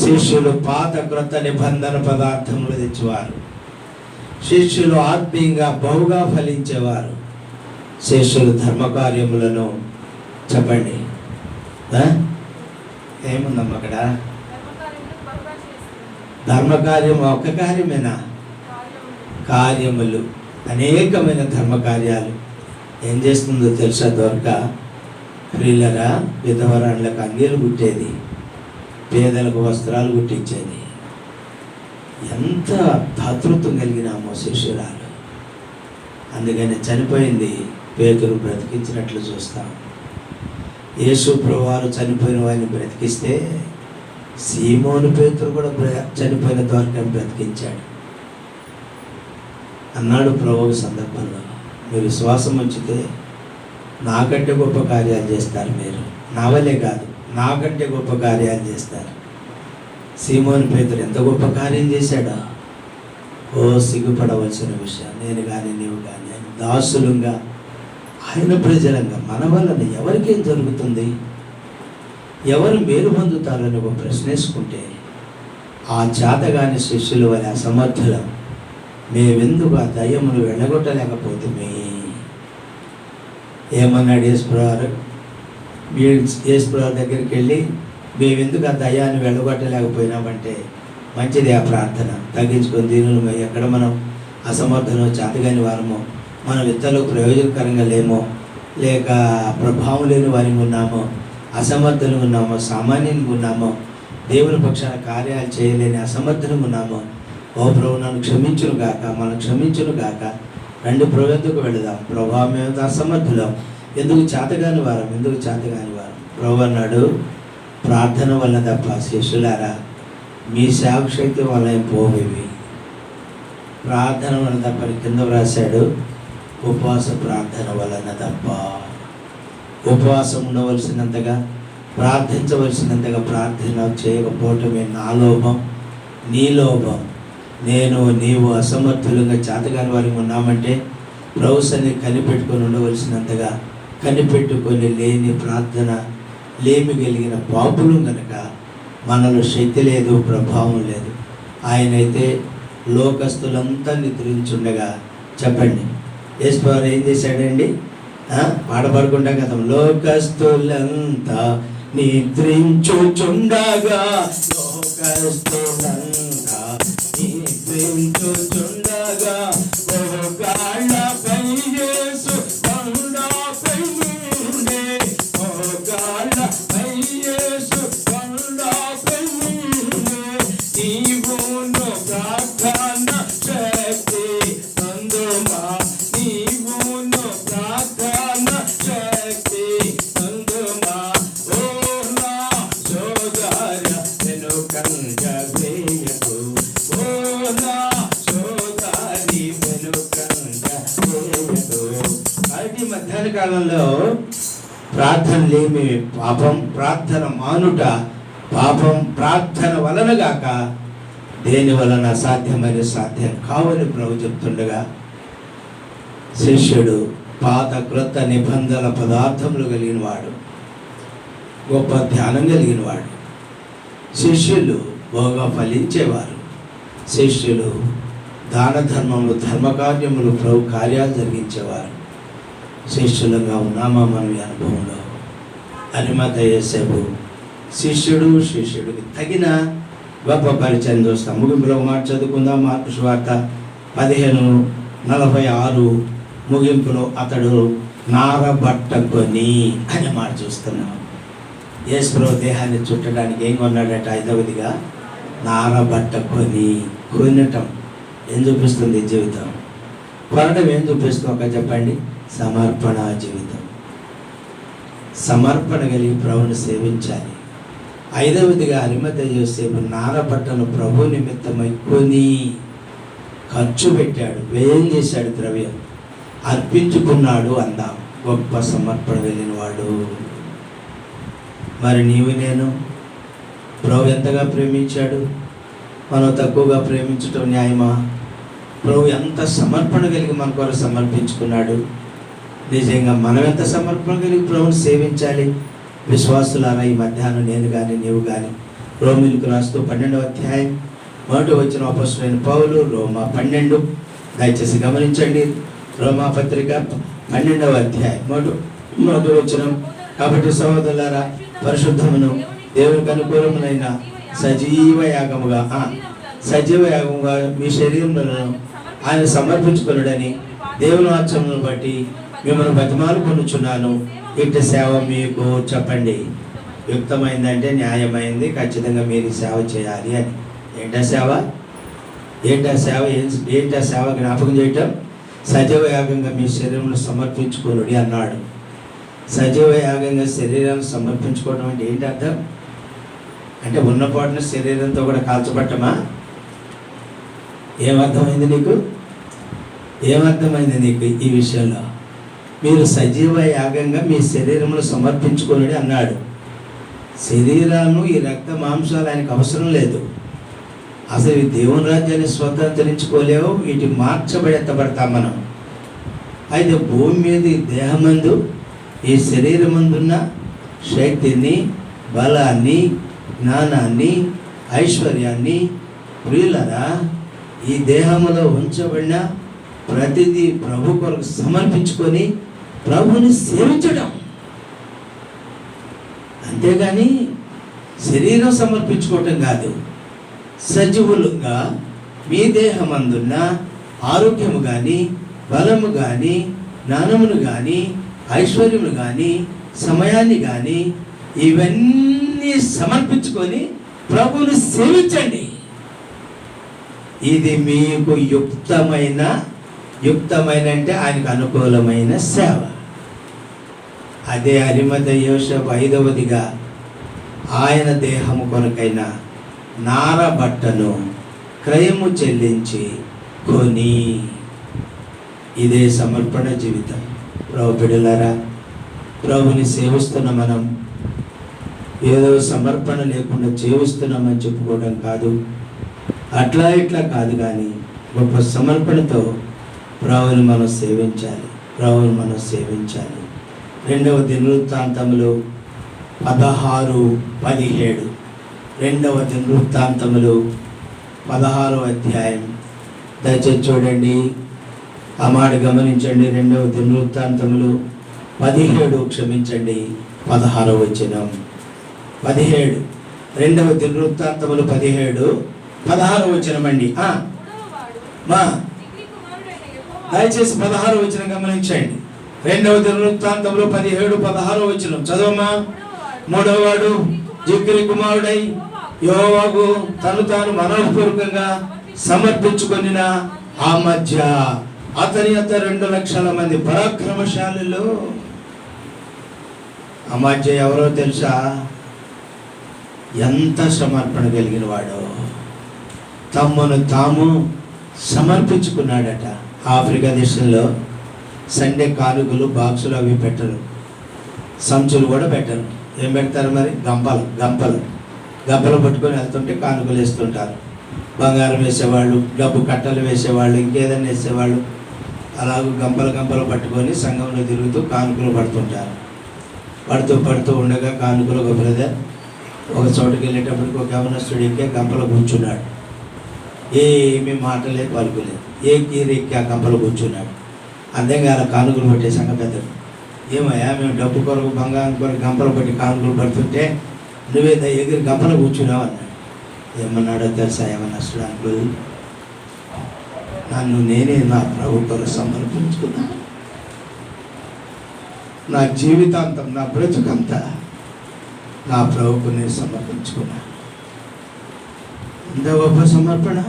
శిష్యులు పాత క్రొత్త నిబంధన పదార్థములు తెచ్చేవారు. శిష్యులు ఆత్మీయంగా బహుగా ఫలించేవారు. శిష్యులు ధర్మకార్యములను చెప్పండి. ఏముందమ్మా అక్కడ? ధర్మకార్యం ఒక్క కార్యమేనా? కార్యములు, అనేకమైన ధర్మకార్యాలు. ఏం చేస్తుందో తెలుసా? దొరక ప్రియులరా, విధవరాళ్ళకు అంగీలు కుట్టేది, పేదలకు వస్త్రాలు కుట్టించేది. ఎంత దాతృత్వం కలిగినామో శిష్యురాలు. అందుకని చనిపోయింది, పేతురు బ్రతికించినట్లు చూస్తాం. యేసు ప్రభువారు చనిపోయిన వారిని బ్రతికిస్తే సీమోను పేతురు కూడా చనిపోయిన దొరకని బ్రతికించాడు. అన్నాడు ప్రభువు సందర్భంలో, మీరు విశ్వాసం ఉంచితే నాకంటే గొప్ప కార్యాలు చేస్తారు మీరు, నా వల్లే కాదు, నాకంటే గొప్ప కార్యాలు చేస్తారు. సీమోను పేతురు ఎంత గొప్ప కార్యం చేశాడా! ఓ సిగ్గుపడవలసిన విషయం. నేను కానీ నీవు కానీ దాసులుగా ఆయన ప్రజలంగా మన వలన ఎవరికేం జరుగుతుంది, ఎవరు మేలు పొందుతారని ఒక ప్రశ్న వేసుకుంటే ఆ చేతగాని శిష్యుల వల్ల అసమర్థులం. మేమెందుకు ఆ దయ్యమును వెళ్ళగొట్టలేకపోతే ఏమన్నాడు యేసుప్రభు? యేసుప్రభు దగ్గరికి వెళ్ళి మేమెందుకు ఆ దయ్యాన్ని వెళ్ళగొట్టలేకపోయినామంటే మంచిది ఆ ప్రార్థన. తగ్గించుకొని దీనులు ఎక్కడ మనం అసమర్థనో చేతగాని వారమో, మనం ఇతరులకు ప్రయోజనకరంగా లేమో, లేక ప్రభావం లేని వారికి ఉన్నామో, అసమర్థులుగా ఉన్నామో, సామాన్యంగా ఉన్నామో, దేవుని పక్షాన కార్యాలు చేయలేని అసమర్థులుగా ఉన్నామో, ఓ ప్రభు నన్ను క్షమించును గాక, మనం క్షమించును గాక, రెండు ప్రభు ఎందుకు వెళదాం. ప్రభావం మేము అసమర్థులం, ఎందుకు చేతగాని వారం, ఎందుకు చేతగాని వారం. ప్రభు అన్నాడు, ప్రార్థన వల్ల తప్ప శిష్యులారా మీ సేవశక్తి వల్ల ఏం పోవేవి, ప్రార్థన వల్ల తప్ప కింద వ్రాశాడు. ఉపవాస ప్రార్థన వలన తప్ప. ఉపవాసం ఉండవలసినంతగా, ప్రార్థించవలసినంతగా ప్రార్థన చేయకపోవటమే నా లోపం, నీ లోపం. నేను నీవు అసమర్థులుగా చేతగాని వారికి ఉన్నామంటే ప్రభువుని కనిపెట్టుకొని ఉండవలసినంతగా కనిపెట్టుకొని లేని ప్రార్థన లేమి కలిగిన పాపులు కనుక మనలో శక్తి లేదు, ప్రభావం లేదు. ఆయనైతే లోకస్తులంతా నిద్రించుండగా, చెప్పండి యేసుప్రభు ఏం చేశాడండి? పాడబడుకుంటాం కదా, లోకస్తులంతా నిద్రించుచుండగా, లోకస్తులంతా నిద్రించుచుండగా, మోకాళ్ళపై యేసు కొండపై ఉండే, మోకాళ్ళపై యేసు కొండపై ఉండే, నీవును ప్రార్థన శక్తి అందుమా, నీవును ప్రార్థన శక్తి అందుమా, ఓ నా సోదర వెనుకంజ వేయకు, ఓ నా సోదరి వెనుకంజ వేయకు. అది మధ్యాహ్న కాలంలో ప్రార్థన లేమి పాపం, ప్రార్థన మానుట పాపం, ప్రార్థన వలన గాక దేని వలన సాధ్యమైన సాధ్యం కావని ప్రభు చెప్తుండగా, శిష్యుడు పాత క్రొత్త నిబంధనల పదార్థములు కలిగిన వాడు, గొప్ప ధ్యానం కలిగిన వాడు. శిష్యులు బాగా ఫలించేవారు. శిష్యులు దాన ధర్మములు, ధర్మకార్యములు, ప్రభు కార్యాలు జరిగించేవారు. శిష్యులుగా ఉన్నామా మనం ఈ అనుభవంలో? అరిమత యోసేపు శిష్యుడికి తగిన గొప్ప పరిచయం చూస్తాం. ముగింపులో మాట చదువుకుందాం. మార్కు సువార్త 15:46 ముగింపులో అతడు నారబట్టకొని అనే మాట చూస్తున్నాం. యేసుప్రభు దేహాన్ని చుట్టడానికి ఏం కొన్నాడట? ఐదవదిగా నారబట్టకొని. కొనటం ఏం చూపిస్తుంది? జీవితం. కొనడం ఏం చూపిస్తుంది? ఒక చెప్పండి. సమర్పణ జీవితం. సమర్పణ కలిగి ప్రభువుని సేవించాలి. ఐదవదిగా అరిమత యోసేపు నారబట్టను ప్రభు నిమిత్తమై కొని ఖర్చు పెట్టాడు, వ్యయం చేశాడు, ద్రవ్యం అర్పించుకున్నాడు. అందాం గొప్ప సమర్పణ కలిగిన వాడు. మరి నీవు నేను ప్రభు ఎంతగా ప్రేమించాడు, మనం తక్కువగా ప్రేమించటం న్యాయమా? ప్రభు ఎంత సమర్పణ కలిగి మన కొరకు సమర్పించుకున్నాడు. నిజంగా మనం ఎంత సమర్పణ కలిగి ప్రభుని సేవించాలి. విశ్వాసులారా, ఈ మధ్యాహ్నం నేను కానీ నీవు కానీ రోమీయులకు రాస్తూ 12వ అధ్యాయం 1వ వచనం అపొస్తలుడైన పౌలు, రోమా 12, దయచేసి గమనించండి. రోమా పత్రిక 12వ అధ్యాయం 1వ వచనం. కాబట్టి సహోదరులారా, పరిశుద్ధమును దేవునికి అనుకూలమునైన సజీవ యాగముగా మీ శరీరములను ఆయన సమర్పించుకొనుడని దేవుని వాక్యమును బట్టి మిమ్మల్ని బతిమాలు కొనుచున్నాను. ఇట్టి సేవ మీకు చెప్పండి యుక్తమైందంటే న్యాయమైంది, ఖచ్చితంగా మీరు సేవ చేయాలి అని. ఏంటా సేవ? ఏంటా సేవ? జ్ఞాపకం చేయటం. సజీవ యాగంగా మీ శరీరంలో సమర్పించుకోనుడి అన్నాడు. సజీవ యాగంగా శరీరాన్ని సమర్పించుకోవడం అంటే ఏంటి అర్థం? అంటే ఉన్నపాటున శరీరంతో కూడా కాల్చబట్టమా? ఏమర్థమైంది నీకు? ఏమర్థమైంది నీకు ఈ విషయంలో? మీరు సజీవ యాగంగా మీ శరీరమును సమర్పించుకొనుడి అన్నాడు. శరీరాలను ఈ రక్త మాంసాలు ఆయనకు అవసరం లేదు. అసలు ఈ దేవుని రాజ్యాన్ని స్వతంత్రించుకోలేవు, వీటి మార్చబడి ఎత్తబడతాం మనం. అయితే భూమి మీద ఈ దేహమందు ఈ శరీరమందున్న శక్తిని, బలాన్ని, జ్ఞానాన్ని, ఐశ్వర్యాన్ని ప్రియులరా ఈ దేహంలో ఉంచబడిన ప్రతిదీ ప్రభు కొరకు సమర్పించుకొని ప్రభుని సేవించడం. అంతేగాని శరీరం సమర్పించుకోవటం కాదు. సజీవులుగా మీ దేహమందున్న ఆరోగ్యము కానీ, బలము కానీ, జ్ఞానమును కానీ, ఐశ్వర్యమును కానీ, సమయాన్ని కానీ ఇవన్నీ సమర్పించుకొని ప్రభువుని సేవించండి. ఇది మీకు యుక్తమైన అంటే ఆయనకు అనుకూలమైన సేవ. అదే అరిమతయి యోసేపు 5వదిగా ఆయన దేహము కొరకైన నార బట్టను క్రయము చెల్లించి కొని. ఇదే సమర్పణ జీవితం. ప్రభు బిడ్డలారా, ప్రభుని సేవిస్తున్న మనం ఏదో సమర్పణ లేకుండా చేస్తున్నామని చెప్పుకోవడం కాదు, అట్లా ఇట్లా కాదు, కానీ గొప్ప సమర్పణతో ప్రభుని మనం సేవించాలి. 2వ దినవృత్తాంతములు 16:17. 2వ దినవృత్తాంతములు 16వ అధ్యాయం. దయచేసి చూడండి, ఆ మాట గమనించండి. 2వ దినవృత్తాంతములు 16వ వచనం. 17 2వ దినవృత్తాంతములు 17:16 వచనం అండి. దయచేసి 16వ వచనం గమనించండి. 2వ దినవృత్తాంతములు 17:16 వచనం చదవమా. 3వవాడు జిక్రీ కుమారుడై యెహోవాకు తను తాను మనఃపూర్వకంగా సమర్పించుకొనిన ఆ మధ్య అతని అంత 2 లక్షల మంది పరాక్రమశాలులు. ఆ మధ్య ఎవరో తెలుసా? ఎంత సమర్పణ కలిగిన వాడో, తమ్మును తాము సమర్పించుకున్నాడట. ఆఫ్రికా దేశంలో సండే కానుకలు బాక్సులు అవి పెట్టరు, సంచులు కూడా పెట్టరు. ఏం పెడతారు మరి? గంపలు పట్టుకొని వెళ్తుంటే కానుకలు వేస్తుంటారు. బంగారం వేసేవాళ్ళు, డబ్బు కట్టలు వేసేవాళ్ళు, ఇంకేదైనా వేసేవాళ్ళు. అలాగూ గంపలు పట్టుకొని సంఘంలో తిరుగుతూ కానుకలు పడుతుంటారు. పడుతూ ఉండగా కానుకలు ఒక బ్రదర్ ఒక చోటుకి వెళ్ళేటప్పటికి ఒక యవనస్తుడు ఎక్కి గంపలో కూర్చున్నాడు. ఏమీ మాటలే పలుకులేదు, ఎక్కి ఆ గంపలో కూర్చున్నాడు. అంతేగా అలా కానుకలు పట్టే సంఘ పెద్దలు, ఏమయ్యా మేము డబ్బు కొరకు బంగారం కొరకు గంపలు పట్టి కానుకలు పడుతుంటే నువ్వే ఎగిరి గంపలో కూర్చున్నావు అన్నాడు. ఏమన్నాడో తెలుసా యవనస్తుడు? అంకుల్, నన్ను నేనే నా ప్రభు కొరకు సమర్పించుకున్నా. నా జీవితాంతం, నా బ్రతుకంతా నా ప్రభుకు నేను సమర్పించుకున్నా. ఎంత గొప్ప సమర్పణ!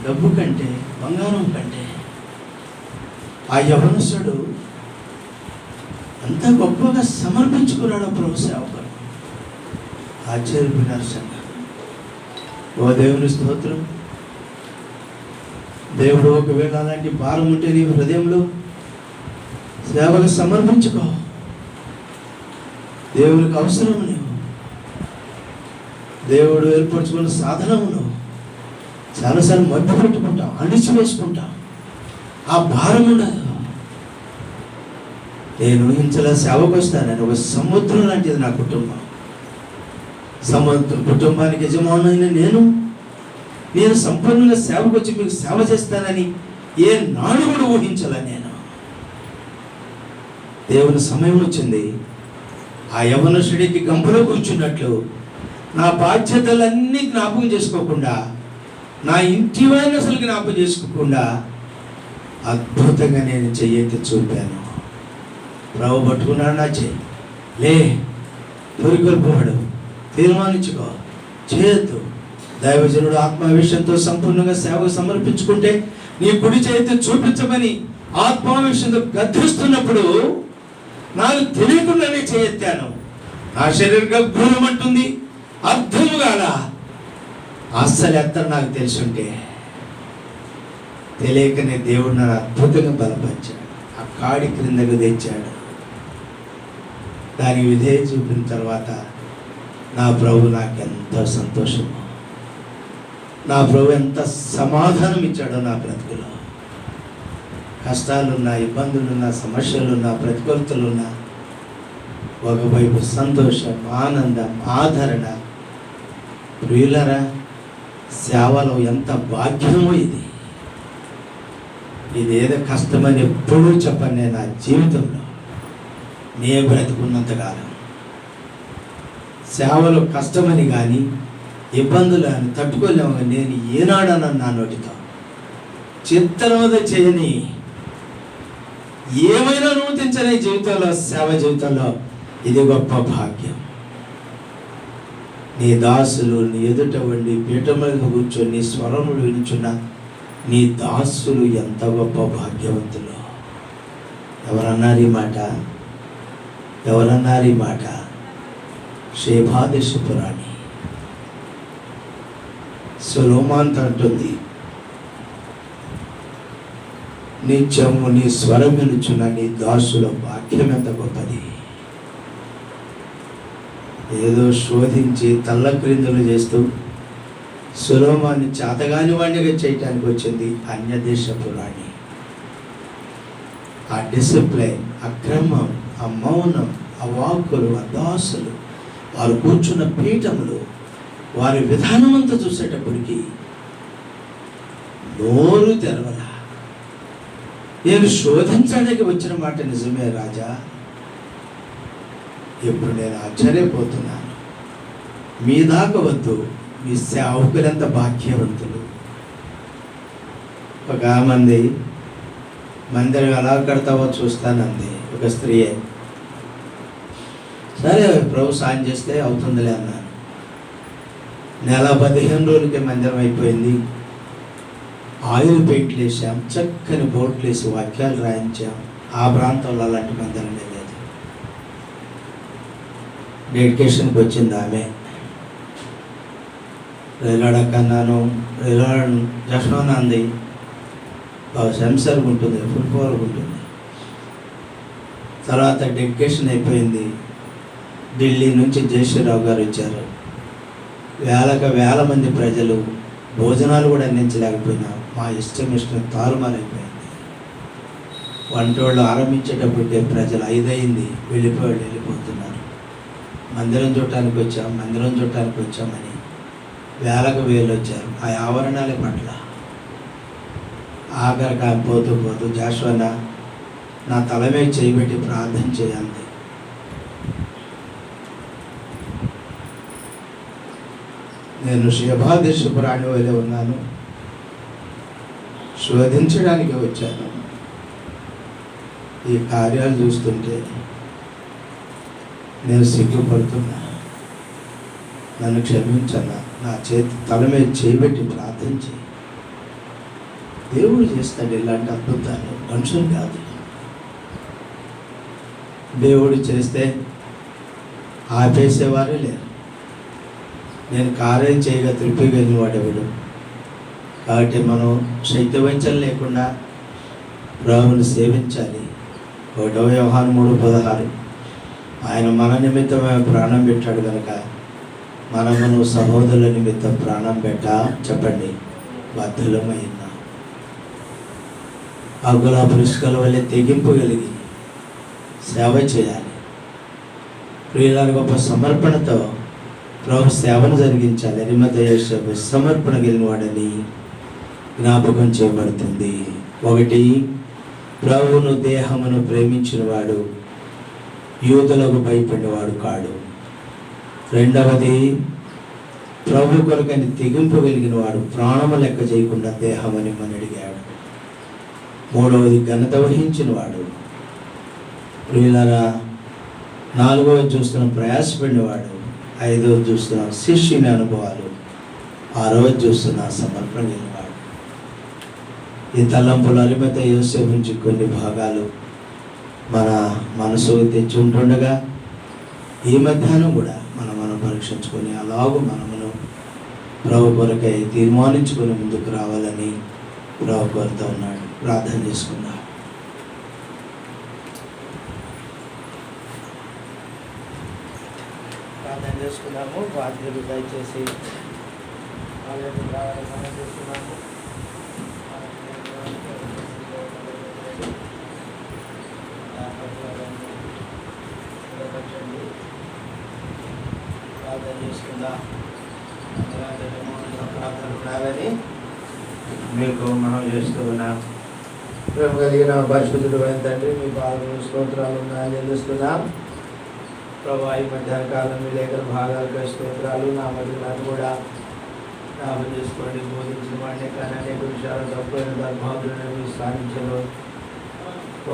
డబ్బు కంటే, బంగారం కంటే ఆ యవనస్తుడు అంత గొప్పగా సమర్పించుకున్నాడు ప్రభు సేవకు. ఆశ్చర్యపోయినారు సంఘం. ఓ దేవుని స్తోత్రం. దేవుడు ఒకవేళ అలాంటి భారం ఉంటే నీ హృదయంలో సేవకు సమర్పించుకో. దేవునికి అవసరము నువ్వు, దేవుడు ఏర్పరచుకున్న సాధనము నువ్వు. చాలాసార్లు మధ్య పెట్టుకుంటాం, అణిచివేసుకుంటాం, ఆ భారం ఉండదు. నేను ఊహించలే సేవకు వస్తానని. ఒక సముద్రం లాంటిది నా కుటుంబం. కుటుంబానికి యజమానైన నేను సంపూర్ణంగా సేవకు వచ్చి మీకు సేవ చేస్తానని ఏ నాడు కూడా ఊహించలే నేను. దేవుని సమయం వచ్చింది. ఆ యవనస్తుడికి గంపలో కూర్చున్నట్లు నా బాధ్యతలన్నీ జ్ఞాపకం చేసుకోకుండా, నా ఇంటి వారిని అసలు జ్ఞాపకం చేసుకోకుండా అద్భుతంగా నేను చెయ్యెత్తి చూపాను. ప్రభు పట్టుకున్నాడు నా చెయ్యి. లే, తొరికొల్పోవాడు, తీర్మానించుకో, చేయొద్దు. దైవజనుడు ఆత్మావేశంతో సంపూర్ణంగా సేవకు సమర్పించుకుంటే నీ కుడి చేతి చూపించమని ఆత్మావేశంతో గద్దిస్తున్నప్పుడు నాకు తెలియకుండానే చేయెత్తాను. నా శరీరంగా గుణమంటుంది, అర్థము కాదా? అస్సలు ఎత్తను. నాకు తెలుసుంటే తెలియకనే దేవుడు నన్ను అద్భుతంగా బలపరిచాడు. ఆ కాడి క్రిందకు తెచ్చాడు. దానికి విధేయ చూపిన తర్వాత నా ప్రభు నాకెంత సంతోషమో, నా ప్రభు ఎంత సమాధానం ఇచ్చాడో నా బ్రతుకులో. కష్టాలున్నా, ఇబ్బందులున్నా, సమస్యలున్నా, ప్రతికూలతలున్నా ఒకవైపు సంతోషం, ఆనందం, ఆదరణ. ప్రియులరా, సేవలో ఎంత భాగ్యమో ఇది. ఇదేదో కష్టమని ఎప్పుడూ చెప్పను నేను నా జీవితంలో, నే బ్రతుకున్నంతకాలం. సేవలో కష్టమని కానీ ఇబ్బందులు అని తట్టుకోలేము. నేను ఏనాడనని నా నోటితో చిత్తనోద చేయని, ఏమైనా నూతించని జీవితంలో, సేవ జీవితంలో ఇది గొప్ప భాగ్యం. నీ దాసులు నీ ఎదుట ఉండి పీఠం మీద కూర్చొని నీ స్వరములు వినుచున్న నీ దాసులు ఎంత గొప్ప భాగ్యవంతులు. ఎవరన్నారు ఈ మాట? ఎవరన్నారు ఈ మాట? షేబాదేశపురాణి సొలొమోను అంటుంది, నిత్యము నీ స్వరం వినుచున్న నీ దాసుల భాగ్యం ఎంత గొప్పది. ఏదో శోధించి తల్ల క్రిందలు చేస్తూ సొలొమోను చేతగాని వాడిగా చేయటానికి వచ్చింది అన్యదేశపు రాణి. ఆ డిసిప్లైన్, ఆ క్రమం, ఆ మౌనం, ఆ వాక్కులు, ఆ దాసులు, వారు కూర్చున్న పీఠములు, వారి విధానం అంతా చూసేటప్పటికి నోరు తెరవల. నేను శోధించడానికి వచ్చిన మాట నిజమే రాజా. ఇప్పుడు నేను ఆశ్చర్యపోతున్నాను. మీ దాకా వద్దు, మీ సేవకులంత భాగ్యవంతులు. ఒక మంది మందిరం ఎలా కడతావో చూస్తానంది ఒక స్త్రీయే. సరే ప్రభు సాయం చేస్తే అవుతుందిలే అన్నాను. నెల 15 రోజులకి మందిరం అయిపోయింది. ఆయిల్ పెయింట్లు వేసాం, చక్కని బోట్లు వేసి వాక్యాలు రాయించాం. ఆ ప్రాంతంలో అలాంటి మందిరం లేదు. డెడికేషన్కి వచ్చింది ఆమె. రైలాడకన్నాను, రైలాడ జస్ట్లోనే అంది. సెన్సర్గా ఉంటుంది, ఫుల్ పవర్గా ఉంటుంది. తర్వాత డెడికేషన్ అయిపోయింది. ఢిల్లీ నుంచి జయశ్రీరావు గారు వచ్చారు. వేల మంది ప్రజలు, భోజనాలు కూడా అందించలేకపోయినా మా ఇష్టం తారుమారైపోయింది. వంటోళ్ళు ఆరంభించేటప్పటికే ప్రజలు 5 అయింది, వెళ్ళిపోతున్నారు. మందిరం చూడటానికి వచ్చామని వేలకు వేలు వచ్చారు. ఆ ఆవరణాలే పట్ల ఆఖరికి పోతూ జాషువా నా తల మీద చేయబెట్టి ప్రార్థన చేయాలి. నేను షేబాదేశపురాణి వలె ఉన్నాను, శోధించడానికి వచ్చాను. ఈ కార్యాలు చూస్తుంటే నేను సిగ్గుపడుతున్నా. నన్ను క్షమించన్నా. నా తల మీద చేయబెట్టి ప్రార్థించి దేవుడు చేస్తాడు ఇలాంటి అద్భుతాలు, మనుషులు కాదు. దేవుడు చేస్తే ఆపేసేవారే లేరు. నేను కార్యం చేయగా త్రిప్పిగలిగిన వాడెవడు. కాబట్టి మనం శక్తివంచన లేకుండా ప్రభువుని సేవించాలి. 1 యోహాను 3:16 ఆయన మన నిమిత్తమే ప్రాణం పెట్టాడు కనుక మనము సహోదరుల నిమిత్తం ప్రాణం చెప్పండి, బద్ధులమైనా. అగ్గుల పురుషుల వల్లే తెగింపు కలిగి సేవ చేయాలి. ప్రియుల గొప్ప సమర్పణతో ప్రభు సేవను జరిగించాలి. అరిమతయేసు సమర్పణ కలిగిన వాడని జ్ఞాపకం చేయబడుతుంది. 1 ప్రభువును దేహమును ప్రేమించిన వాడు యూదులకు భయపడినవాడు కాడు. 2 ప్రభు కొరకని తెగింపు కలిగిన వాడు ప్రాణము లెక్క చేయకుండా దేహమని మనడిగాడు. 3 ఘనత వహించిన వాడు. ప్రియులారా, 4 చూస్తున్న ప్రయాసపడినవాడు. 5 చూస్తున్న శిష్యుని అనుభవాలు. 6 చూస్తున్న సమర్పణ కలిగినవాడు. ఈ తలంపులు అరిమతయి యోసేపు నుంచి కొన్ని భాగాలు మన మనసుకు తెచ్చి ఉంటుండగా ఈ మధ్యాహ్నం కూడా మనం పరీక్షించుకొని అలాగూ మనమును ప్రభు కొరకై తీర్మానించుకొని ముందుకు రావాలని ప్రభు కోరుతూ ఉన్నాడు. ప్రార్థన చేసుకుందాం. చేసుకున్నాము. బాధ్యులు దయచేసి ఆలయానికి రావాలని మనం చేస్తున్నాము. ప్రార్థన చేసుకుందాం. ప్రార్థన ఉండాలని మీకు మనం చేస్తూ ఉన్నాం. ప్రేమ కలిగిన పరిశుద్ధుడు అయిన తండ్రి, మీ పాదములు స్తోత్రాలు చెల్లిస్తున్నాం. ప్రభు ఈ మధ్యాహ్న కాలం మీ లేఖన భాగాలపై స్తోత్రాలు. నా మధ్యలను కూడా జ్ఞాపకం చేసుకోండి. బోధించిన వాడిని కానీ అనేక విషయాలు తప్పైన ధర్మాదులను మీరు సాధించలో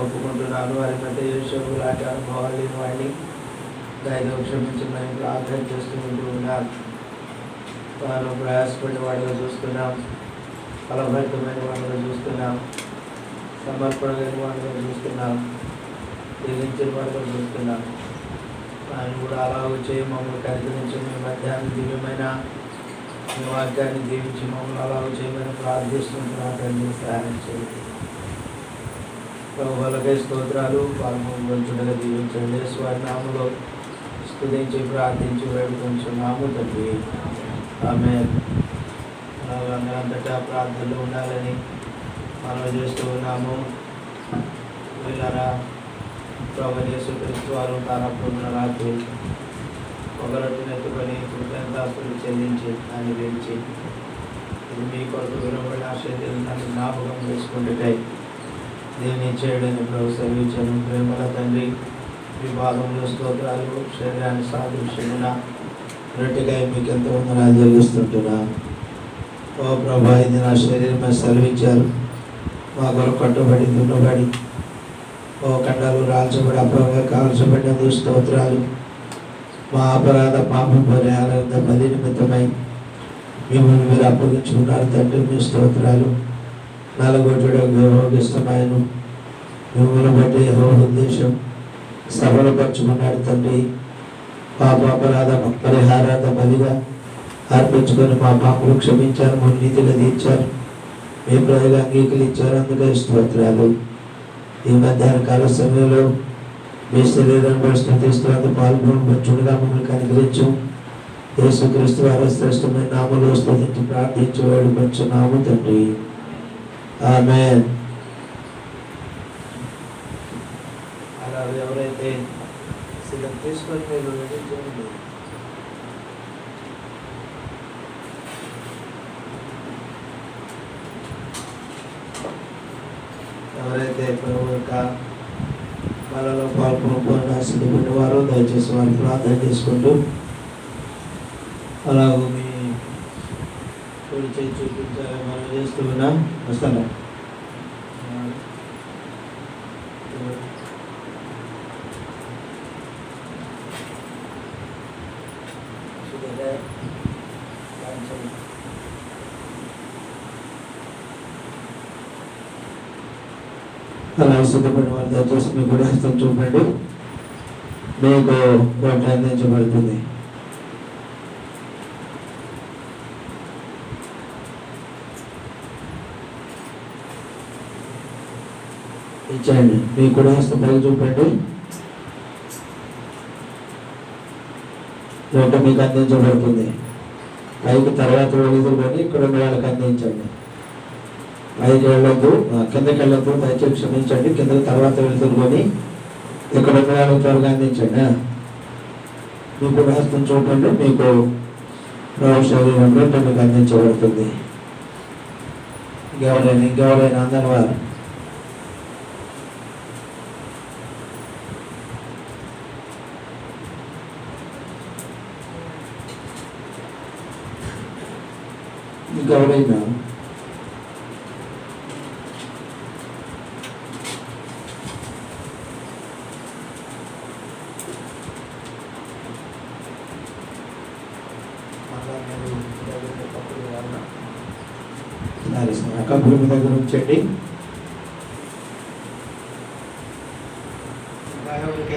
ఒప్పుకుంటున్నాను. వారి మధ్య యేసు లాంటి అనుభవాలు లేని వాడిని దయతో క్షమించమని ప్రార్థన చేస్తూ ఉన్నారు. వారు ప్రయాసపడిన వాడిగా చూస్తున్నాం, ఫలభరితమైన వాడిగా చూస్తున్నాం, సమర్పణ లేని వాడిగా చూస్తున్నాం, దీవించిన వాడిగా చూస్తున్నాం. ఆయన కూడా అలాగ చేయి, మమ్మల్ని కనికరించి మీ మధ్యాహ్నం దివ్యమైన మీ వాక్యాన్ని దీవించి మమ్మల్ని అలాగ చేయమని ప్రార్థిస్తున్నాం. తండ్రి సహాయం చేయండి. ప్రభువులకై స్తోత్రాలు. పాల్గొంచుండగా దీవించండి. స్వర్ణాములో స్తుతించి ప్రార్థించి వేడుకొంచున్నాము తండ్రి. ఆమేన్. అంతటా ప్రార్థనలు ఉండాలని మనం చేస్తూ ఉన్నాము. వీళ్ళరా ప్రభు యేసుక్రీస్తు వారు తారపున్న రాత్రి ఒక రొట్టెను ఎత్తుకొని కృతజ్ఞతాస్తుతులు చెల్లించి దాన్ని వేయించి, ఇది మీ కొరకు వినబడిన శరీరం నన్ను జ్ఞాపకం చేసుకుంటే దీన్ని చేయడానికి ప్రభు సెలవించాను. ప్రేమల తండ్రి, మీ పాదములు స్తోత్రాలు. శరీరాన్ని సాదృశ్యమున రొట్టెగా మీకు ఎంతో వందనాలు చెల్లిస్తుంటున్నా. ఓ ప్రభా, ఇది నా శరీరమే సెలవించారు. మా కొరకు కట్టుబడి దున్నబడి ఓ కండాలు రాల్చబడి అపరంగా కాల్చబడినందుకు స్తోత్రాలు. మా అపరాధ పాపం పరిహారాల బలి నిమిత్తమై మిమ్మల్ని మీరు అప్పగించుకున్నారు తండ్రి. మీ స్తోత్రాలు. నలగొట్టడం ఇష్టమైన మిమ్మల్ని బట్టి ఉద్దేశం సఫలపరుచుకున్నాడు తండ్రి. పాప అపరాధ పరిహారాల బలిగా అర్పించుకొని మా పాపలు క్షమించారు, మా నీతిగా తీర్చారు, మీ ప్రజలు అంగీకరించారు. అందుకే స్తోత్రాలు. ఈ మధ్యాహ్న కాల సమయంలో మీ శరీరాన్ని పరిస్థితిస్తూ పాల్గొనబడుచుండగా మమ్మల్ని కనికరించు. యేసుక్రీస్తు వారి శ్రేష్టమైన నామములో స్తుతించి ప్రార్థించి వేడుకొంచున్నాము తండ్రి. ఆమేన్. అలా ఎవరైతే సిద్ధం తీసుకొని మీరు రెడీ చేయండి. ఎవరైతే ప్రభు యొక్క వాళ్ళలో పాల్గొనకుండా సిద్ధపడిన వారు దయచేసి వారిని ప్రార్థన చేసుకుంటూ అలాగూ మీ చేయి చూపించాలని మనం చేస్తూ ఉన్నాం. వస్తాను. అలా సిద్ధపడిన వారు దయచేసి మీకు కూడా హస్తం చూపండి. మీకు వంట అందించబడుతుంది. ఇచ్చేయండి. మీకు కూడా హస్తం పైకి చూపండి. వంట మీకు అందించబడుతుంది. పైకి తర్వాత వెళ్తుకొని ఇక్కడ ఉన్న వాళ్ళకి అందించండి. పైకి వెళ్ళొద్దు, కిందకి వెళ్ళొద్దు, దయచేసి క్షమించండి. కిందకి తర్వాత వెళ్తుకొని ఇక్కడ ఉన్న వాళ్ళకి త్వరగా అందించండి. మీకు కూడా హస్తం చూపండి. మీకు ప్రభు శరీరంలో మీకు అందించబడుతుంది. ఇంకెవరైనా అందరి వారు ఇంకెవరైనా కప్పుల దగ్గర ఉంచండి.